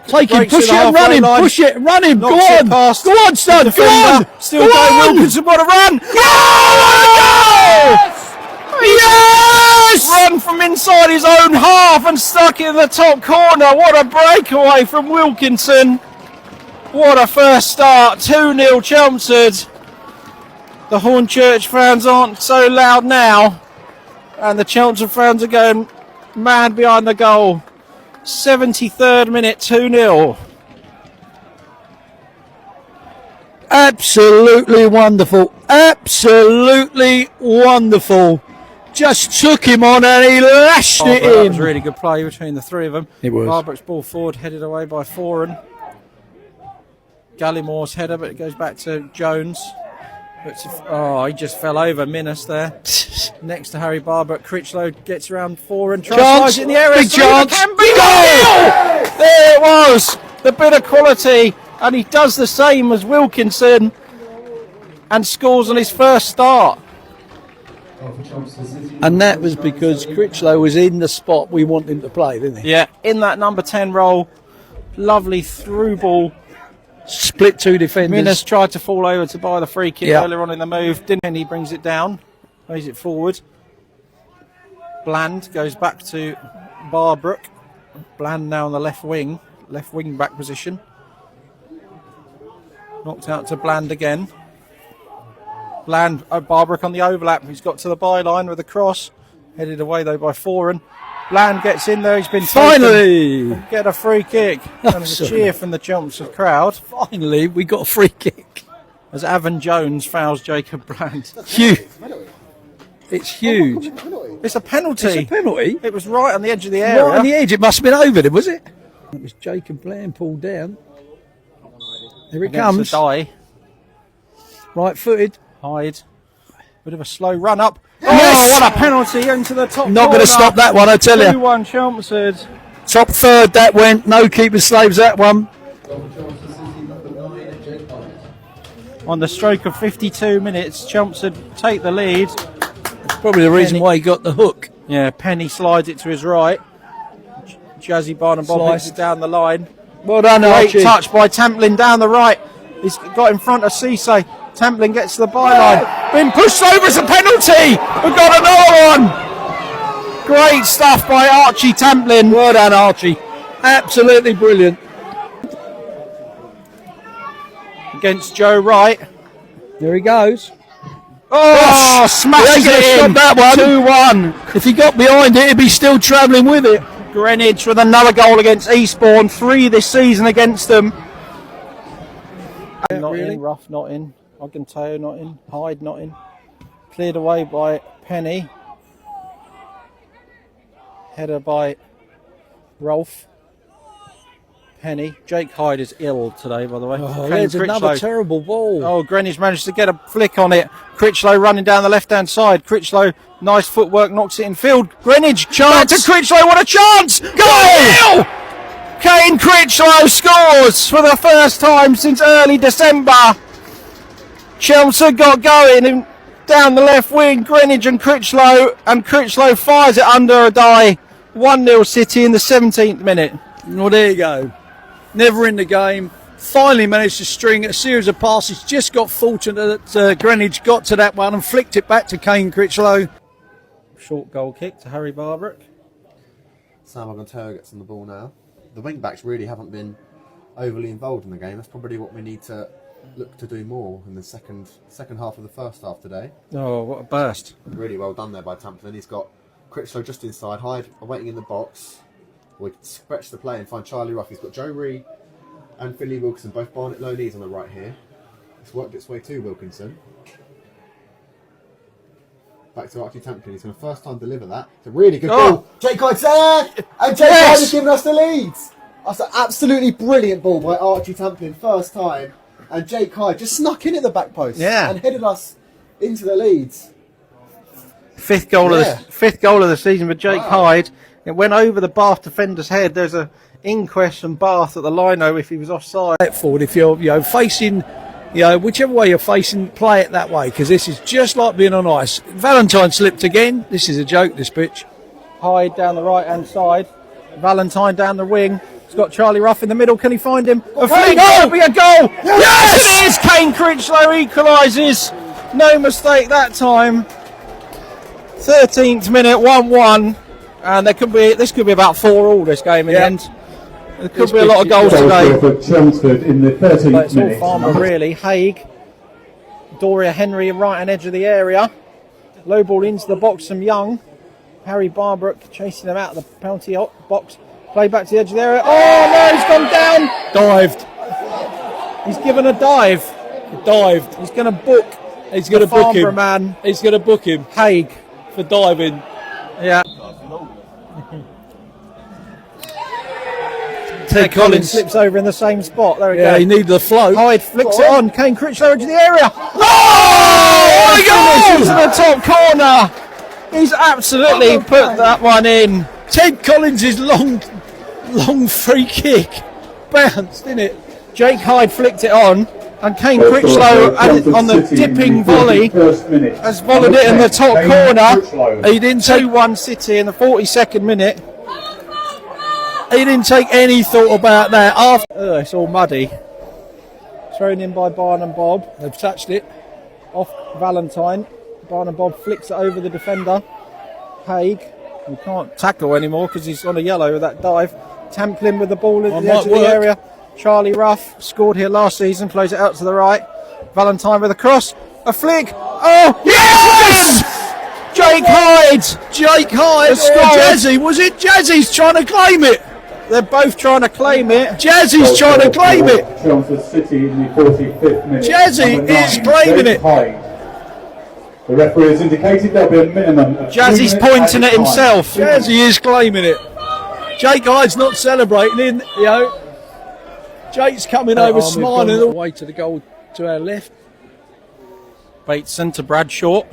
Take him,
breaks
push
to
it
the
and run
halfway
him,
line.
push it, run him, go
Knocks it
on,
past
go on, son,
the
go on,
defender. Still
go
going,
on.
Wilkinson, what a run! Yes! Yes! Run from inside his own half and stuck it in the top corner. What a breakaway from Wilkinson. What a first start. 2-0 Chelmsford. The Hornchurch fans aren't so loud now, and the Chelmsford fans are going mad behind the goal. 73rd minute, 2-0.
Absolutely wonderful, absolutely wonderful. Just took him on and he lashed it
That
in.
was a really good play between the three of them.
It was.
Barbrook's ball forward, headed away by Foran. Gallymore's header, but it goes back to Jones. He just fell over Minnis there. Next to Harry Barbrook. Critchlow gets around Foran. Tries in the area.
Big chance.
Can be goal! There it was. The bit of quality. And he does the same as Wilkinson and scores on his first start.
And that was because Critchlow was in the spot we want him to play, didn't he?
Yeah, in that number 10 role. Lovely through ball.
Split two defenders.
Minnis tried to fall over to buy the free kick
Yeah.
earlier on in the move. He brings it down. Plays it forward. Bland goes back to Barbrook. Bland now on the left wing back position. Knocked out to Bland again. Bland, Barbrook on the overlap. He's got to the byline with a cross. Headed away though by Foran. Bland gets in there. He's been
Finally!
taken. Get a free kick. And there's a cheer from the Chelmsford crowd.
Finally, we got a free kick.
As Avon Jones fouls Jacob Bland.
Huge. It's huge.
It's a penalty.
It's a penalty.
It was right on the edge of the area.
Right on the edge. It must have been over there, was it? It was Jacob Bland pulled down. Here it
Against
comes.
the die.
Right footed.
Hyde. Bit of a slow run up.
Yes!
Oh, what a penalty into the top
Not going to stop that one, I tell you.
2-1 Chelmsford.
Top third, that went. No keeper slaves, that one.
On the stroke of 52 minutes, Chelmsford take the lead.
Probably the reason why he got the hook.
Yeah, Penny slides it to his right. Jazzy Barnum Bob hits it down the line.
Well done,
Great
Archie.
touch by Tamplin down the right. He's got in front of Cisse. Tamplin gets to the byline. Been pushed over, it's a penalty. We've got another one. Great stuff by Archie Tamplin.
Well done, Archie. Absolutely brilliant.
Against Joe Wright.
There he goes.
Oh, smashes
He ain't
it
gonna
in.
stop that one.
2-1.
If he got behind it, he'd be still travelling with it.
Greenwich with another goal against Eastbourne. 3 this season against them. Not
really?
in, Rough not in, Oganteo not in, Hyde not in. Cleared away by Penny. Header by Rolfe. Penny. Jake Hyde is ill today, by the way.
Oh,
Ken
there's another
Critchlow.
terrible ball.
Oh, Greenwich managed to get a flick on it. Critchlow running down the left-hand side. Critchlow, nice footwork, knocks it in field. Greenwich, chance to Critchlow, what a chance! Goal! Kane Critchlow scores for the first time since early December. Chelmsford got going in, down the left wing. Greenwich and Critchlow fires it under a die. 1-0 City in the 17th minute.
Well, there you go. Never in the game. Finally managed to string a series of passes. Just got fortunate that Greenwich got to that one and flicked it back to Kane Critchlow.
Short goal kick to Harry Barbrook.
Sam Oganteo gets on the ball now. The wing backs really haven't been overly involved in the game. That's probably what we need to look to do more in the second half of the first half today.
Oh, what a burst.
Really well done there by Tamplin. He's got Critchlow just inside, Hyde waiting in the box. We stretch the play and find Charlie Ruff. He's got Joe Ree and Philly Wilkinson, both Barnet low knees on the right here. It's worked its way to Wilkinson. Back to Archie Tamplin. He's going to first time deliver that. It's a really good ball. Jake Hyde's there! And Jake Hyde has given us the leads. That's an absolutely brilliant ball by Archie Tamplin, first time. And Jake Hyde just snuck in at the back post and headed us into the leads.
Fifth goal of the season for Jake Hyde. It went over the Bath defender's head. There's a inquest from Bath at the lino if he was offside.
Forward, if you're facing, whichever way you're facing, play it that way, because this is just like being on ice. Valentine slipped again. This is a joke, this pitch.
Hyde down the right hand side. Valentine down the wing. He's got Charlie Ruff in the middle. Can he find him? A flick! That'll be a goal! Yes! It is! Kane Critchlow equalises. No mistake that time. 13th minute, 1-1. And this could be about 4-4 this game in the end. There could be a lot of goals today.
For Chelmsford in the 13th
But it's all
minute.
Farmer really. Haig, Doria Henry right hand edge of the area. Low ball into the box from Young. Harry Barbrook chasing him out of the penalty box. Play back to the edge of the area. Oh no, he's gone down.
Dived.
He's given a dive.
Dived.
He's going to book.
He's going to book him.
Man.
He's going to book him.
Haig
for diving.
Yeah.
Ted Collins
slips over in the same spot. There we go.
Yeah, he needed the float.
Hyde flicks it on. Kane Critchlow into the area. Oh! Finishes in the top corner. He's absolutely put that one in.
Ted Collins' long free kick bounced, didn't it?
Jake Hyde flicked it on, and Kane Critchlow on the dipping volley has volleyed it in the top corner.
He didn't take
2-1 City in the 42nd minute.
He didn't take any thought about that. After
It's all muddy. Thrown in by Barnum Bob.
they've touched it.
Off Valentine. Barnum Bob flicks it over the defender. Haig. He can't tackle anymore because he's on a yellow with that dive. Tamplin with the ball at the edge of the area. Charlie Ruff scored here last season. Plays it out to the right. Valentine with a cross. A flick. Oh, yes! Jake Hyde.
Jake Hyde or Jazzy. Was it Jazzy's trying to claim it?
They're both trying to claim it.
Jazzy's trying to claim it.
Chelmsford City in the 45th minute.
Jazzy is claiming it.
The referee has indicated there'll be a minimum of
Jazzy's pointing at himself.
Jazzy is claiming it. Jake Hyde's not celebrating, Jake's coming over smiling all the way to the goal to our left.
Bateson to Bradshaw.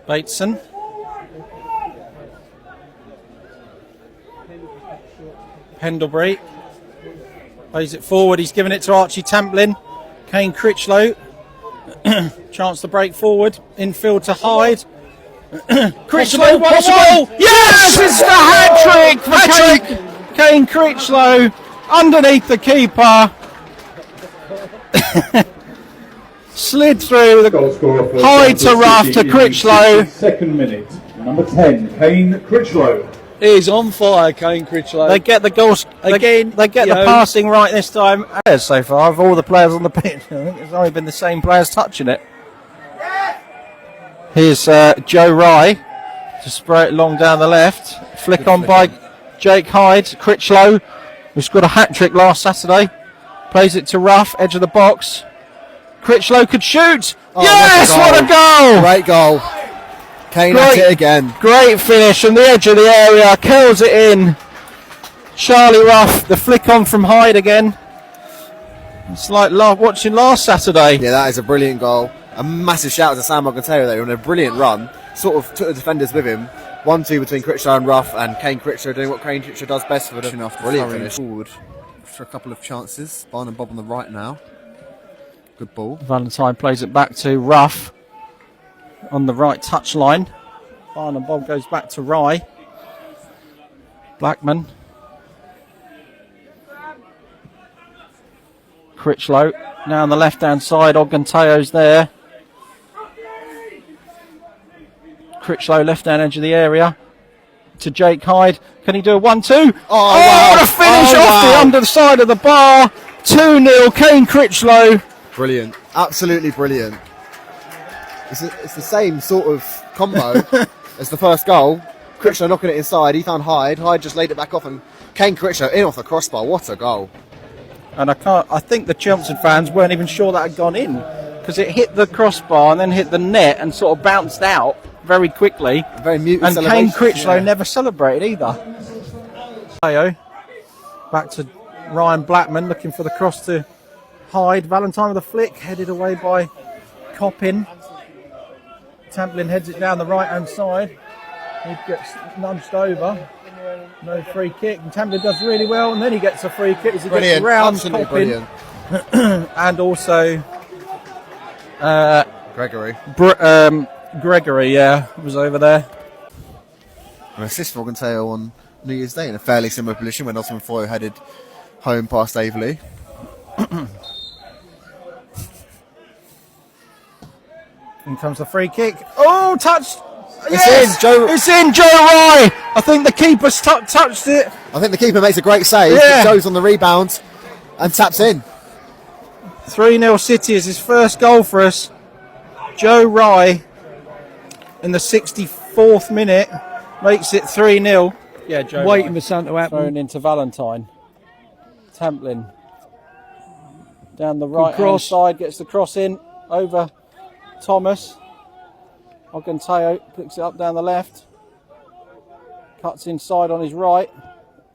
Bateson. Pendlebury. Plays it forward. He's given it to Archie Tamplin. Kane Critchlow. Chance to break forward. Infield to Hyde. Critchlow, possible! Yes! It's the hat-trick for Kane Critchlow. Underneath the keeper. Slid through the Hyde to Ruff to Critchlow.
Second minute, number 10, Kane Critchlow.
He's on fire, Kane Critchlow.
They get the goals again. They get the passing right this time. So far, of all the players on the pitch, I think it's only been the same players touching it. Here's Joe Rye to spray it long down the left. Flick on by Jake Hyde. Critchlow, who scored a hat-trick last Saturday, plays it to Ruff, edge of the box. Critchlow could shoot. Yes, what a goal!
Great goal. Kane at it again.
Great finish from the edge of the area. Curls it in. Charlie Ruff, the flick on from Hyde again. It's like watching last Saturday.
Yeah, that is a brilliant goal. A massive shout out to Sam Morgantero there on a brilliant run. Sort of took the defenders with him. 1-2 between Critchlow and Ruff, and Kane Critchlow doing what Kane Critchlow does best for them. Brilliant finish. Forward for a couple of chances. Barnum Bob on the right now. Good ball.
Valentine plays it back to Ruff on the right touch line. Barnum Bob goes back to Rye. Blackman. Critchlow now on the left hand side. Oganteo's there. Critchlow left hand edge of the area. to Jake Hyde. Can he do a 1-2?
Oh, wow.
What a finish off the underside of the bar. 2-0, Kane Critchlow.
Brilliant. Absolutely brilliant. It's the same sort of combo as the first goal. Critchlow knocking it inside. He found Hyde. Hyde just laid it back off, and Kane Critchlow in off the crossbar. What a goal!
And I think the Chelmsford fans weren't even sure that had gone in, because it hit the crossbar and then hit the net and sort of bounced out very quickly.
Very muted
And
celebration,
Kane Critchlow
yeah.
never celebrated either. Back to Ryan Blackman looking for the cross to Hyde. Valentine with a flick, headed away by Coppin. Tamplin heads it down the right hand side. He gets nudged over. No free kick, and Tamplin does really well, and then he gets a free kick as he gets around
Absolutely
Coppin.
brilliant.
And also
Gregory.
Gregory, was over there.
An assist for Oganteo on New Year's Day in a fairly similar position when Osman Foyo headed home past Averley.
In comes the free kick. Oh, touched!
It's in, Joe.
It's in, Joe Rye! I think the keeper's touched it.
I think the keeper makes a great save.
Yeah.
Joe's on the rebound and taps in.
3-0 City is his first goal for us. Joe Rye in the 64th minute makes it 3-0. Yeah, Joe
Waiting
Rye.
for something to happen.
Thrown into Valentine. Tamplin down the right hand
cross.
side, gets the cross in over Thomas. Oganteo picks it up down the left. Cuts inside on his right.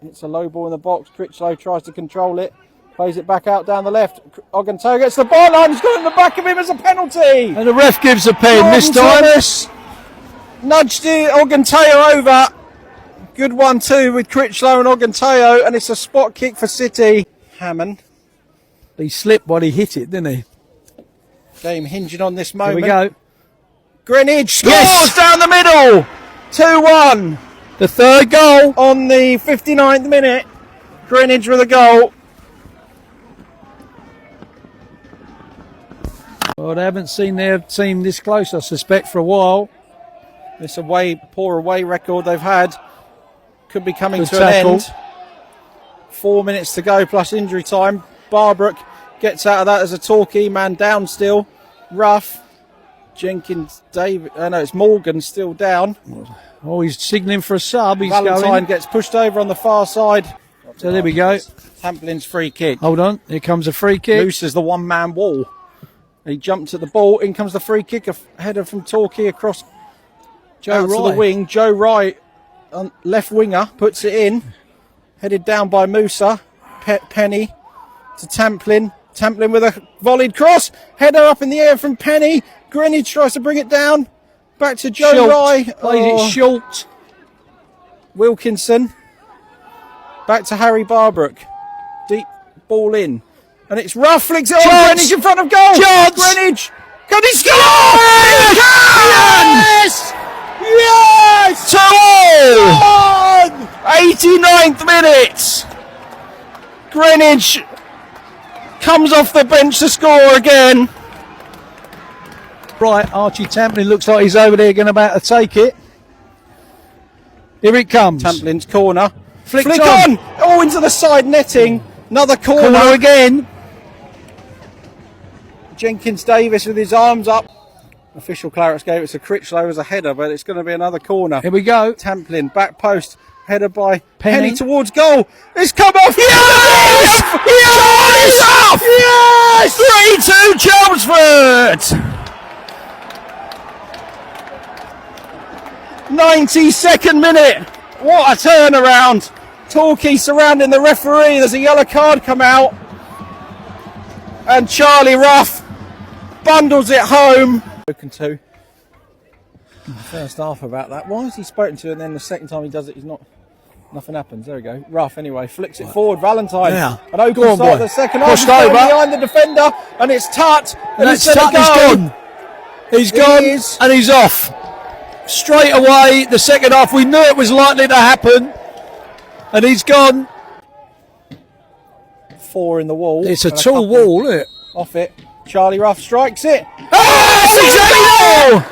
It's a low ball in the box. Critchlow tries to control it. Plays it back out down the left. Oganteo gets the byline. He's got it in the back of him as a penalty.
And the ref gives a pen this time.
Thomas nudged it, Oganteo over. Good 1-2 with Critchlow and Oganteo, and it's a spot kick for City. Hammond.
He slipped while he hit it, didn't he?
Game hinging on this
Here
moment.
we go.
Greenwich scores
Yes!
down the middle. 2-1
The third goal.
on the 59th minute. Greenwich with a goal.
Well, they haven't seen their team this close, I suspect, for a while.
This poor away record they've had could be coming
Good
to
tackle.
an end. 4 minutes to go plus injury time. Barbrook gets out of that as a Torquay man down still. Rough. Jenkins, David. No, it's Morgan still down.
Oh, he's signalling for a sub. He's
Valentine
going.
gets pushed over on the far side.
So there we go.
Tamplin's free kick.
Hold on. Here comes a free kick.
Loose as the one-man wall. He jumped at the ball. In comes the free kick. A header from Torquay across
Joe
out to
Rye.
the wing. Joe Rye, left winger, puts it in. Headed down by Musa. Penny to Tamplin. Tamplin with a volleyed cross. Header up in the air from Penny. Greenwich tries to bring it down. Back to Joe
Short.
Rye.
Played it short.
Wilkinson. Back to Harry Barbrook. Deep ball in. And it's rough. Flicks it on.
Chance.
Greenwich in front of goal.
Chance.
Greenwich. Can he score?
Yes!
Yes! 2-all! 89th minute. Greenwich comes off the bench to score again.
Right, Archie Tamplin looks like he's over there going about to take it. Here it comes.
Tamplin's corner.
Flick
on. Oh, into the side netting. Another
Corner again.
Jenkins Davis with his arms up. Official Clarets gave it to Critchlow as a header, but it's going to be another corner.
Here we go.
Tamplin, back post, header by
Penny.
Penny towards goal. It's come off. Yes! Yes! Yes! 3-2 Chelmsford! 92nd minute. What a turnaround. Torquay surrounding the referee. There's a yellow card come out. And Charlie Ruff bundles it home. Spoken to in the first half about that. Why is he spoken to and then the second time he does it he's not? Nothing happens. There we go. Ruff anyway flicks it forward. Valentine.
Yeah.
An open
Go on,
start
boy.
the second half.
Pushed
He's going
over.
behind the defender and it's Tut. And
That's
it's
Tut. He's gone. He's gone
is.
and he's off. Straight away, the second half, we knew it was likely to happen. And he's gone.
4 in the wall.
It's a
And
tall
couple
wall, isn't it?
Off it. Charlie Ruff strikes it.
Oh,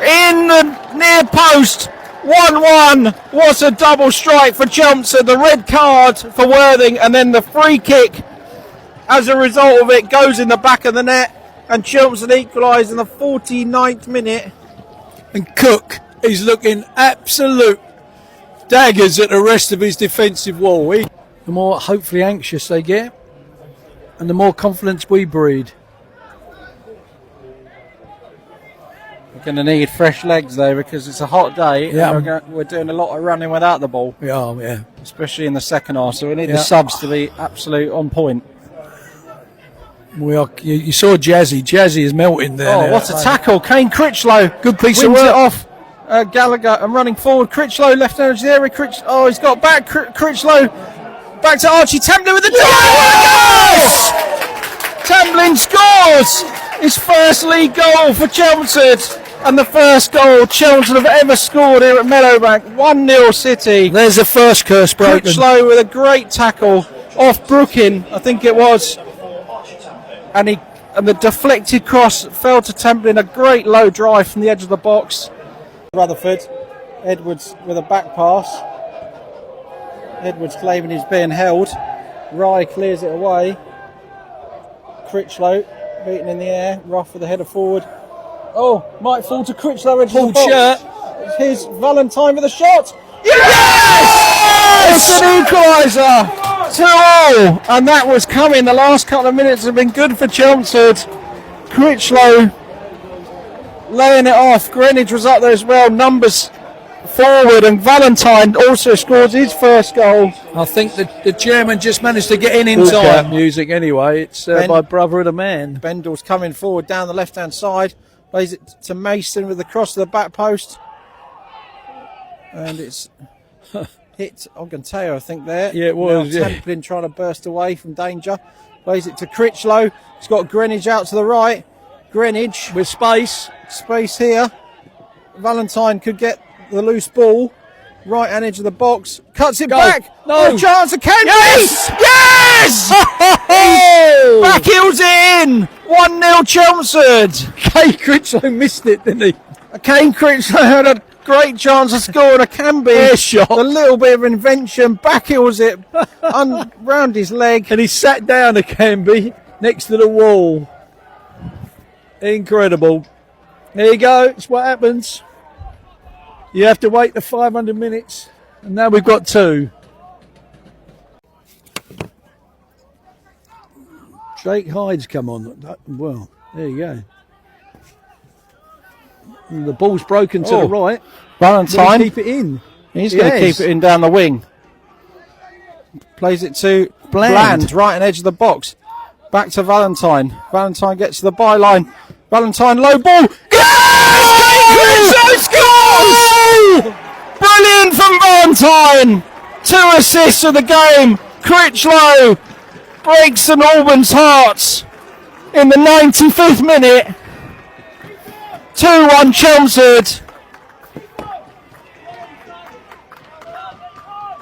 In the near post.
1-1. What a double strike for Chelmsford. The red card for Worthing, and then the free kick as a result of it goes in the back of the net, and Chelmsford equalise in the 49th minute.
And Cook is looking absolute daggers at the rest of his defensive wall. The more hopefully anxious they get, and the more confidence we breed.
We're going to need fresh legs though, because it's a hot day.
Yeah.
And we're doing a lot of running without the ball,
Yeah.
especially in the second half. So we need the subs to be absolute on point.
We are. You saw Jazzy. Jazzy is melting there.
Oh, what a tackle! Kane Critchlow,
Good piece of
wins
work.
it off. Gallagher and running forward. Critchlow left edge of the area. Oh, he's got back. Critchlow back to Archie Templin with the yes! Templin scores his first league goal for Chelmsford, and the first goal Chelmsford have ever scored here at Meadowbank. 1-0 City.
There's the first curse broken.
Critchlow with a great tackle off Brookin, I think it was, and the deflected cross fell to Templin. A great low drive from the edge of the box. Rutherford, Edwards with a back pass. Edwards claiming he's being held. Rye clears it away. Critchlow beaten in the air. Rough with the header forward. Oh, might fall to Critchlow edge of the box. Here's Valentine with a shot. Yes! It's an equaliser. 2-0, and that was coming. The last couple of minutes have been good for Chelmsford. Critchlow laying it off. Greenwich was up there as well. Numbers forward, and Valentine also scores his first goal.
I think that the chairman just managed to get in time. Music anyway. It's by brother of the man.
Bendall's coming forward down the left-hand side. Plays it to Mason with the cross to the back post, and it's hit Oganteo, I think there.
Yeah, it was.
Now Templin trying to burst away from danger. Plays it to Critchlow. He's got Greenwich out to the right. Greenwich
with space
here. Valentine could get the loose ball. Right hand edge of the box. Cuts it back.
No.
A chance of Kane.
Yes!
Yes! Back heels it in. 1-0 Chelmsford.
Kane Critchlow missed it, didn't he?
Kane Critchlow had a great chance of scoring a Canby.
Air shot.
A little bit of invention. Back heels it round his leg.
And he sat down a Canby next to the wall. Incredible. There you go. It's what happens. You have to wait the 500 minutes. And now we've got 2. Jake Hyde's come on. Well, there you go. And the ball's broken to the right.
Valentine.
Keep it in.
He's going to keep it in down the wing. Plays it to Bland, right on edge of the box. Back to Valentine. Valentine gets to the byline. Valentine, low ball. Yes! Scores! Brilliant from Valentine. 2 assists of the game. Critchlow breaks St Albans' hearts in the 95th minute. 2-1 Chelmsford.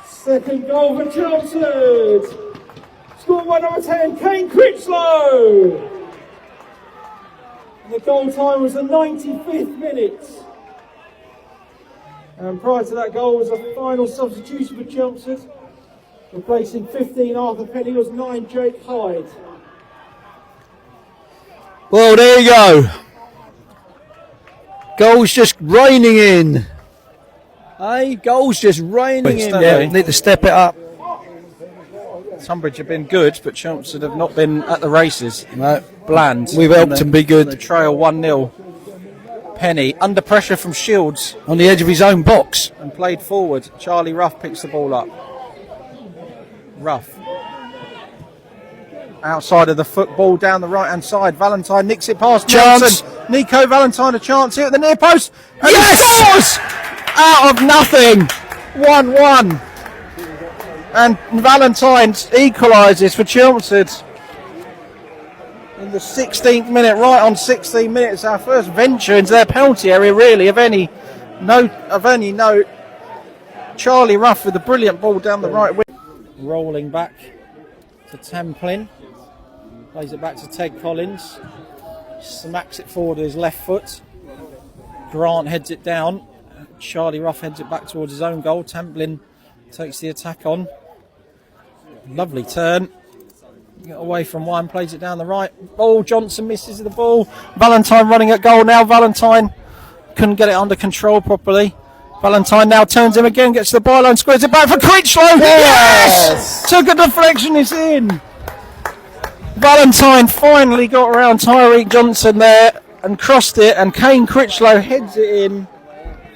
Second goal for Chelmsford. Scored by number 10, Kane Critchlow. And the goal time was the 95th minute. And prior to that goal was a final substitution for Chelmsford. Replacing 15 Arthur Penny was 9 Jake Hyde.
Well, there you go. Goals just raining in. Hey, goals just raining in. Yeah, need to step it up.
Tunbridge have been good, but Chelmsford have not been at the races.
No.
Bland.
We've helped them be good.
The trail 1-0. Penny under pressure from Shields.
On the edge of his own box.
And played forward. Charlie Ruff picks the ball up. Ruff. Outside of the football down the right hand side. Valentine nicks it past
Chance.
Nelson. Nico Valentine a chance here at the near post. And yes! He scores! Out of nothing. 1-1. And Valentine equalises for Chelmsford in the 16th minute, right on 16 minutes. Our first venture into their penalty area, really, of any note. Charlie Ruff with a brilliant ball down the right wing. Rolling back to Templin. Plays it back to Ted Collins. Smacks it forward with his left foot. Grant heads it down. Charlie Ruff heads it back towards his own goal. Tamplin takes the attack on. Lovely turn. Get away from one, plays it down the right. Oh, Johnson misses the ball. Valentine running at goal now. Valentine couldn't get it under control properly. Valentine now turns him again, gets to the byline, squares it back for Critchlow. Yes! Took a deflection, it's in. Valentine finally got around Tyreek Johnson there and crossed it, and Kane Critchlow heads it in.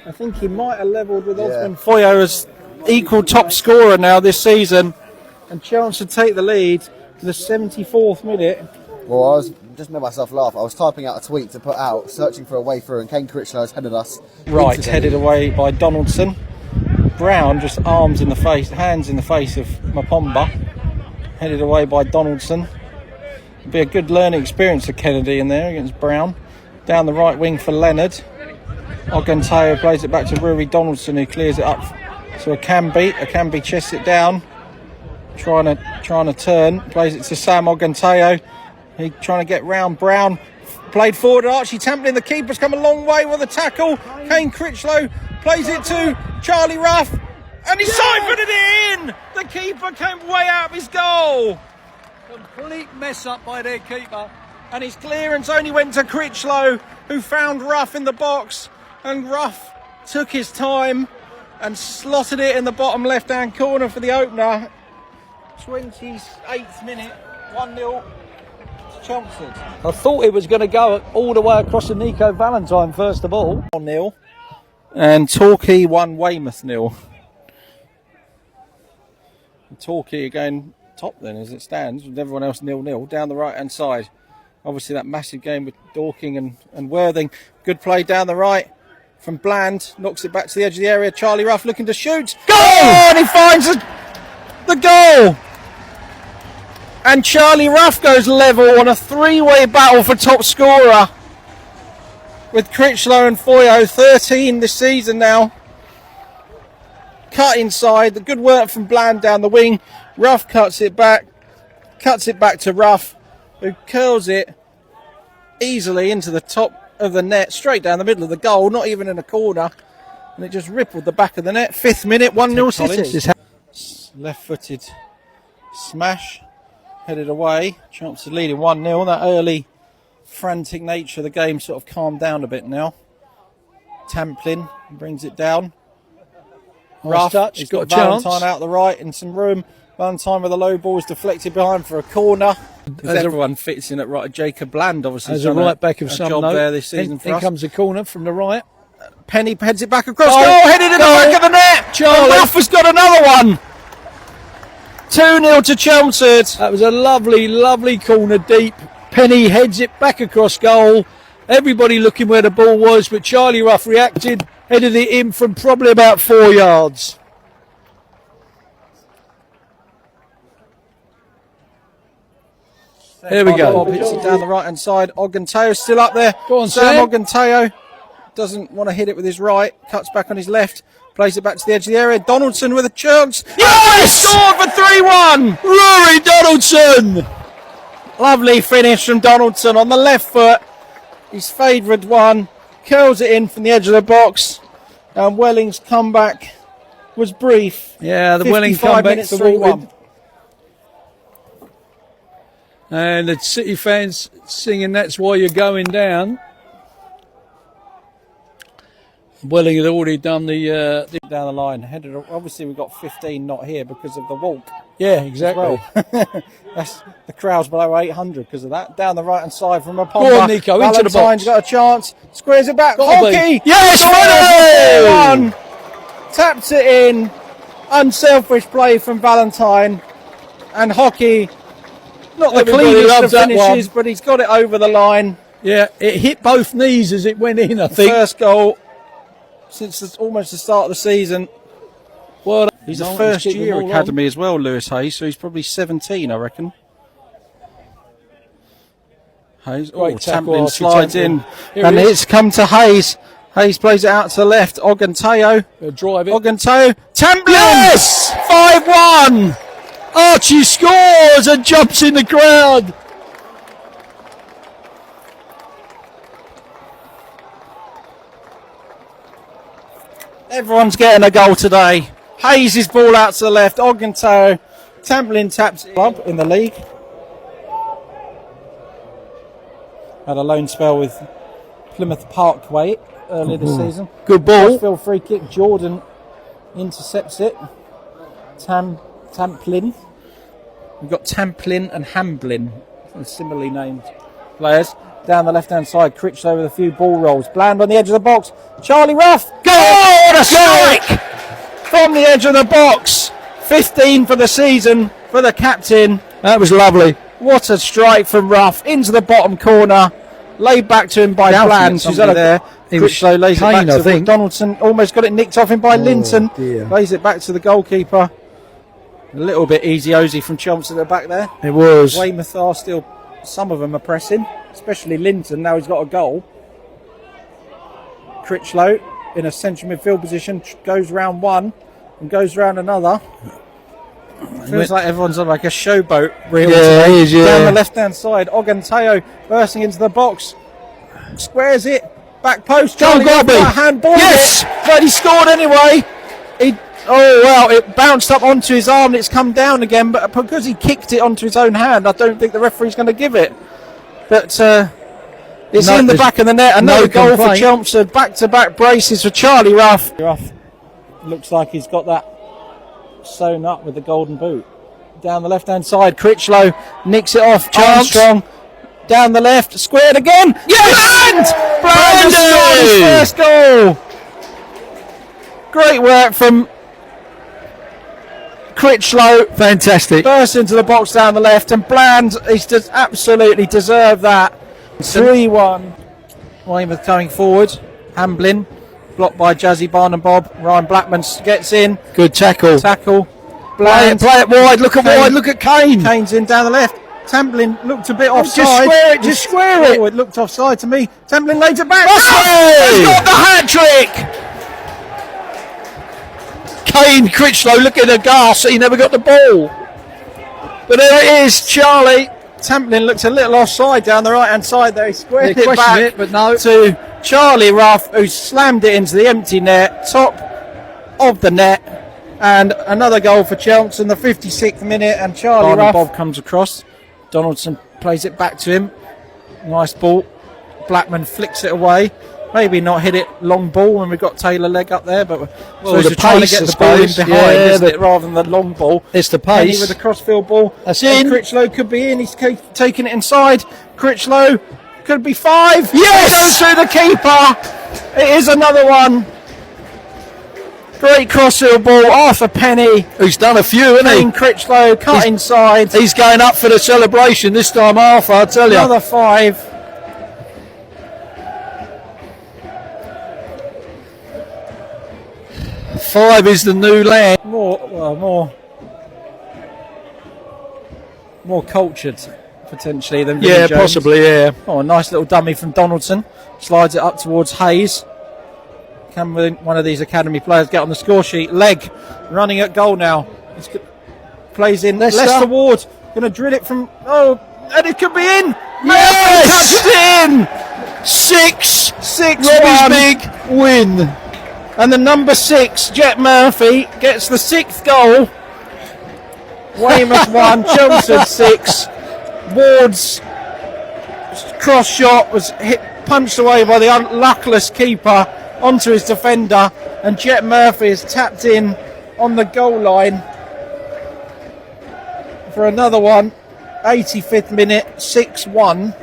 I think he might have levelled with Osman Foyo as equal top scorer now this season. And Chelmsford take the lead to the 74th minute.
Well, I was just made myself laugh. I was typing out a tweet to put out, searching for a way through, and Kane Critchlow has headed us.
Right, headed away by Donaldson. Brown just hands in the face of Mapomba. Headed away by Donaldson. It'll be a good learning experience for Kennedy in there against Brown. Down the right wing for Leonard. Oganteo plays it back to Rory Donaldson, who clears it up to Akambi. Akambi chests it down. Trying to turn, plays it to Sam Oganteo. He trying to get round Brown. Played forward, Archie Tamplin. The keeper's come a long way with a tackle. Kane Critchlow plays it to Charlie Ruff, and he siphoned it in. The keeper came way out of his goal.
Complete mess up by their keeper.
And his clearance only went to Critchlow, who found Ruff in the box, and Ruff took his time and slotted it in the bottom left-hand corner for the opener. 28th minute, 1-0 to Chelmsford.
I thought it was going to go all the way across to Nico Valentine first of all.
1-0. And Torquay 1, Weymouth 0. Torquay again top then as it stands, with everyone else 0-0 down the right hand side. Obviously that massive game with Dorking and Worthing. Good play down the right from Bland, knocks it back to the edge of the area. Charlie Ruff looking to shoot. Goal! Oh, and he finds the goal! And Charlie Ruff goes level on a three-way battle for top scorer with Critchlow and Foyo, 13 this season now. Cut inside, the good work from Bland down the wing. Ruff cuts it back to Ruff, who curls it easily into the top of the net, straight down the middle of the goal, not even in a corner, and it just rippled the back of the net. 5th minute, 1-0 City. Left-footed smash, headed away. Chelmsford leading 1-0. That early frantic nature of the game sort of calmed down a bit now. Tamplin brings it down. Ruff, he's got Valentine out the right in some room. Valentine with a low ball is deflected behind for a corner. Everyone fits in at right. Jacob Bland obviously
as a right back of some
job
note
there this season for us.
In comes the corner from the right.
Penny heads it back across. Headed in the back of the net.
Charlie
Ruff has got another one. 2-0 to Chelmsford.
That was a lovely, lovely corner deep. Penny heads it back across goal. Everybody looking where the ball was, but Charlie Ruff reacted, headed it in from probably about 4 yards. Here we go.
Bob hits it down the right hand side. Oganteo still up there.
Go on,
Sam Oganteo doesn't want to hit it with his right. Cuts back on his left. Plays it back to the edge of the area. Donaldson with a chance.
Yes!
Scored for 3-1.
Rory Donaldson.
Lovely finish from Donaldson on the left foot. His favourite one. Curls it in from the edge of the box. And Welling's comeback was brief.
Yeah, the Welling comeback for
3-1.
And the City fans singing "That's Why You're Going Down." Welling had already done the
down the line. Headed. Obviously, we've got 15 not here because of the walk.
Yeah, exactly.
Well. That's the crowd's below 800 because of that. Down the right hand side from Mapomba.
Go on, Nico, into the box.
Valentine's got a chance. Squares it back. Hockey.
Yes,
Freddie! Taps it in. Unselfish play from Valentine. And Hockey. Not the cleanest of finishes, but he's got it over the line.
Yeah, it hit both knees as it went in, I think.
First goal since almost the start of the season.
Well,
he's a first-year academy as well, Lewis Hayes, so he's probably 17, I reckon. Hayes, Tamplin slides in, and it's come to Hayes. Hayes plays it out to the left. Oganteo.
Drive it.
Oganteo. Tamplin!
Yes!
5-1!
Archie scores and jumps in the crowd.
Everyone's getting a goal today. Hayes' ball out to the left. Ogdentoe. Tamplin taps club in the league. Had a loan spell with Plymouth Parkway earlier this season.
Good ball.
Crossfield free kick. Jordan intercepts it. Tamplin. We've got Tamplin and Hamblin, similarly named players. Down the left-hand side, Critchlow with a few ball rolls. Bland on the edge of the box. Charlie Ruff. Goal! What a strike! From the edge of the box. 15 for the season for the captain.
That was lovely.
What a strike from Ruff into the bottom corner. Laid back to him by Bland, who's out there. Critchlow lays it back to Donaldson. Almost got it nicked off him by Linton.
Dear.
Lays it back to the goalkeeper. A little bit easy-osy from Chelmsford at the back there.
It was.
Weymouth are still, some of them are pressing, especially Linton. Now he's got a goal. Critchlow in a central midfield position goes round one and goes round another. Feels like everyone's on like a showboat reel.
Yeah, it is, yeah.
Down the left-hand side, Ogdentoe bursting into the box. Squares it. Back post. Charlie hand ball.
Yes!
But he scored anyway. It bounced up onto his arm and it's come down again, but because he kicked it onto his own hand, I don't think the referee's going to give it. But it's in the back of the net. Another goal for Chelmsford. Back-to-back braces for Charlie Ruff. Ruff looks like he's got that sewn up with the golden boot. Down the left-hand side, Critchlow nicks it off. Armstrong down the left, squared again. Yes! Bland has scored his first goal. Great work from Critchlow.
Fantastic.
Burst into the box down the left, and Bland is just absolutely deserved that. 3-1. Weymouth coming forward. Hamblin blocked by Jazzy Barnum Bob. Ryan Blackman gets in.
Good tackle.
Bland.
Play it wide. Look at wide. Look at Kane.
Kane's in down the left. Tamplin looked a bit offside.
Just square it.
Oh, it looked offside to me. Tamplin laid it back.
He's got the hat trick. Kane, Critchlow looking aghast. He never got the ball. But there it is, Charlie.
Tamplin looked a little offside down the right-hand side there. He squared it back
but no.
to Charlie Ruff, who slammed it into the empty net, top of the net. And another goal for Chelmsford in the 56th minute. And Charlie Ruff. Bob comes across. Donaldson plays it back to him. Nice ball. Blackman flicks it away. Maybe not hit it long ball when we've got Taylor leg up there, but so
the
trying to
pace,
get the ball in behind, isn't it, rather than the long ball.
It's the
Penny
pace.
with the crossfield ball.
That's
in.
in.
Critchlow could be in. He's taking it inside. Critchlow could be 5.
Yes!
Through the keeper. It is another one. Great crossfield ball. Arthur Penny.
He's done a few, hasn't he?
Critchlow cut inside.
He's going up for the celebration this time, Arthur, I tell you.
Another 5.
Five is the new land.
More cultured potentially than
Yeah,
Vinnie Jones.
possibly, yeah.
Oh, a nice little dummy from Donaldson. Slides it up towards Hayes. Can one of these academy players get on the score sheet? Leg running at goal now. Plays in. Leicester Ward going to drill it from. Oh, and it could be in.
Yes!
Touched it in. 6-1.
Robbie's big win.
And the number 6, Jet Murphy, gets the 6th goal. Weymouth 1, Chelmsford 6. Ward's cross shot was punched away by the luckless keeper onto his defender, and Jet Murphy is tapped in on the goal line for another one. 85th minute, 6-1.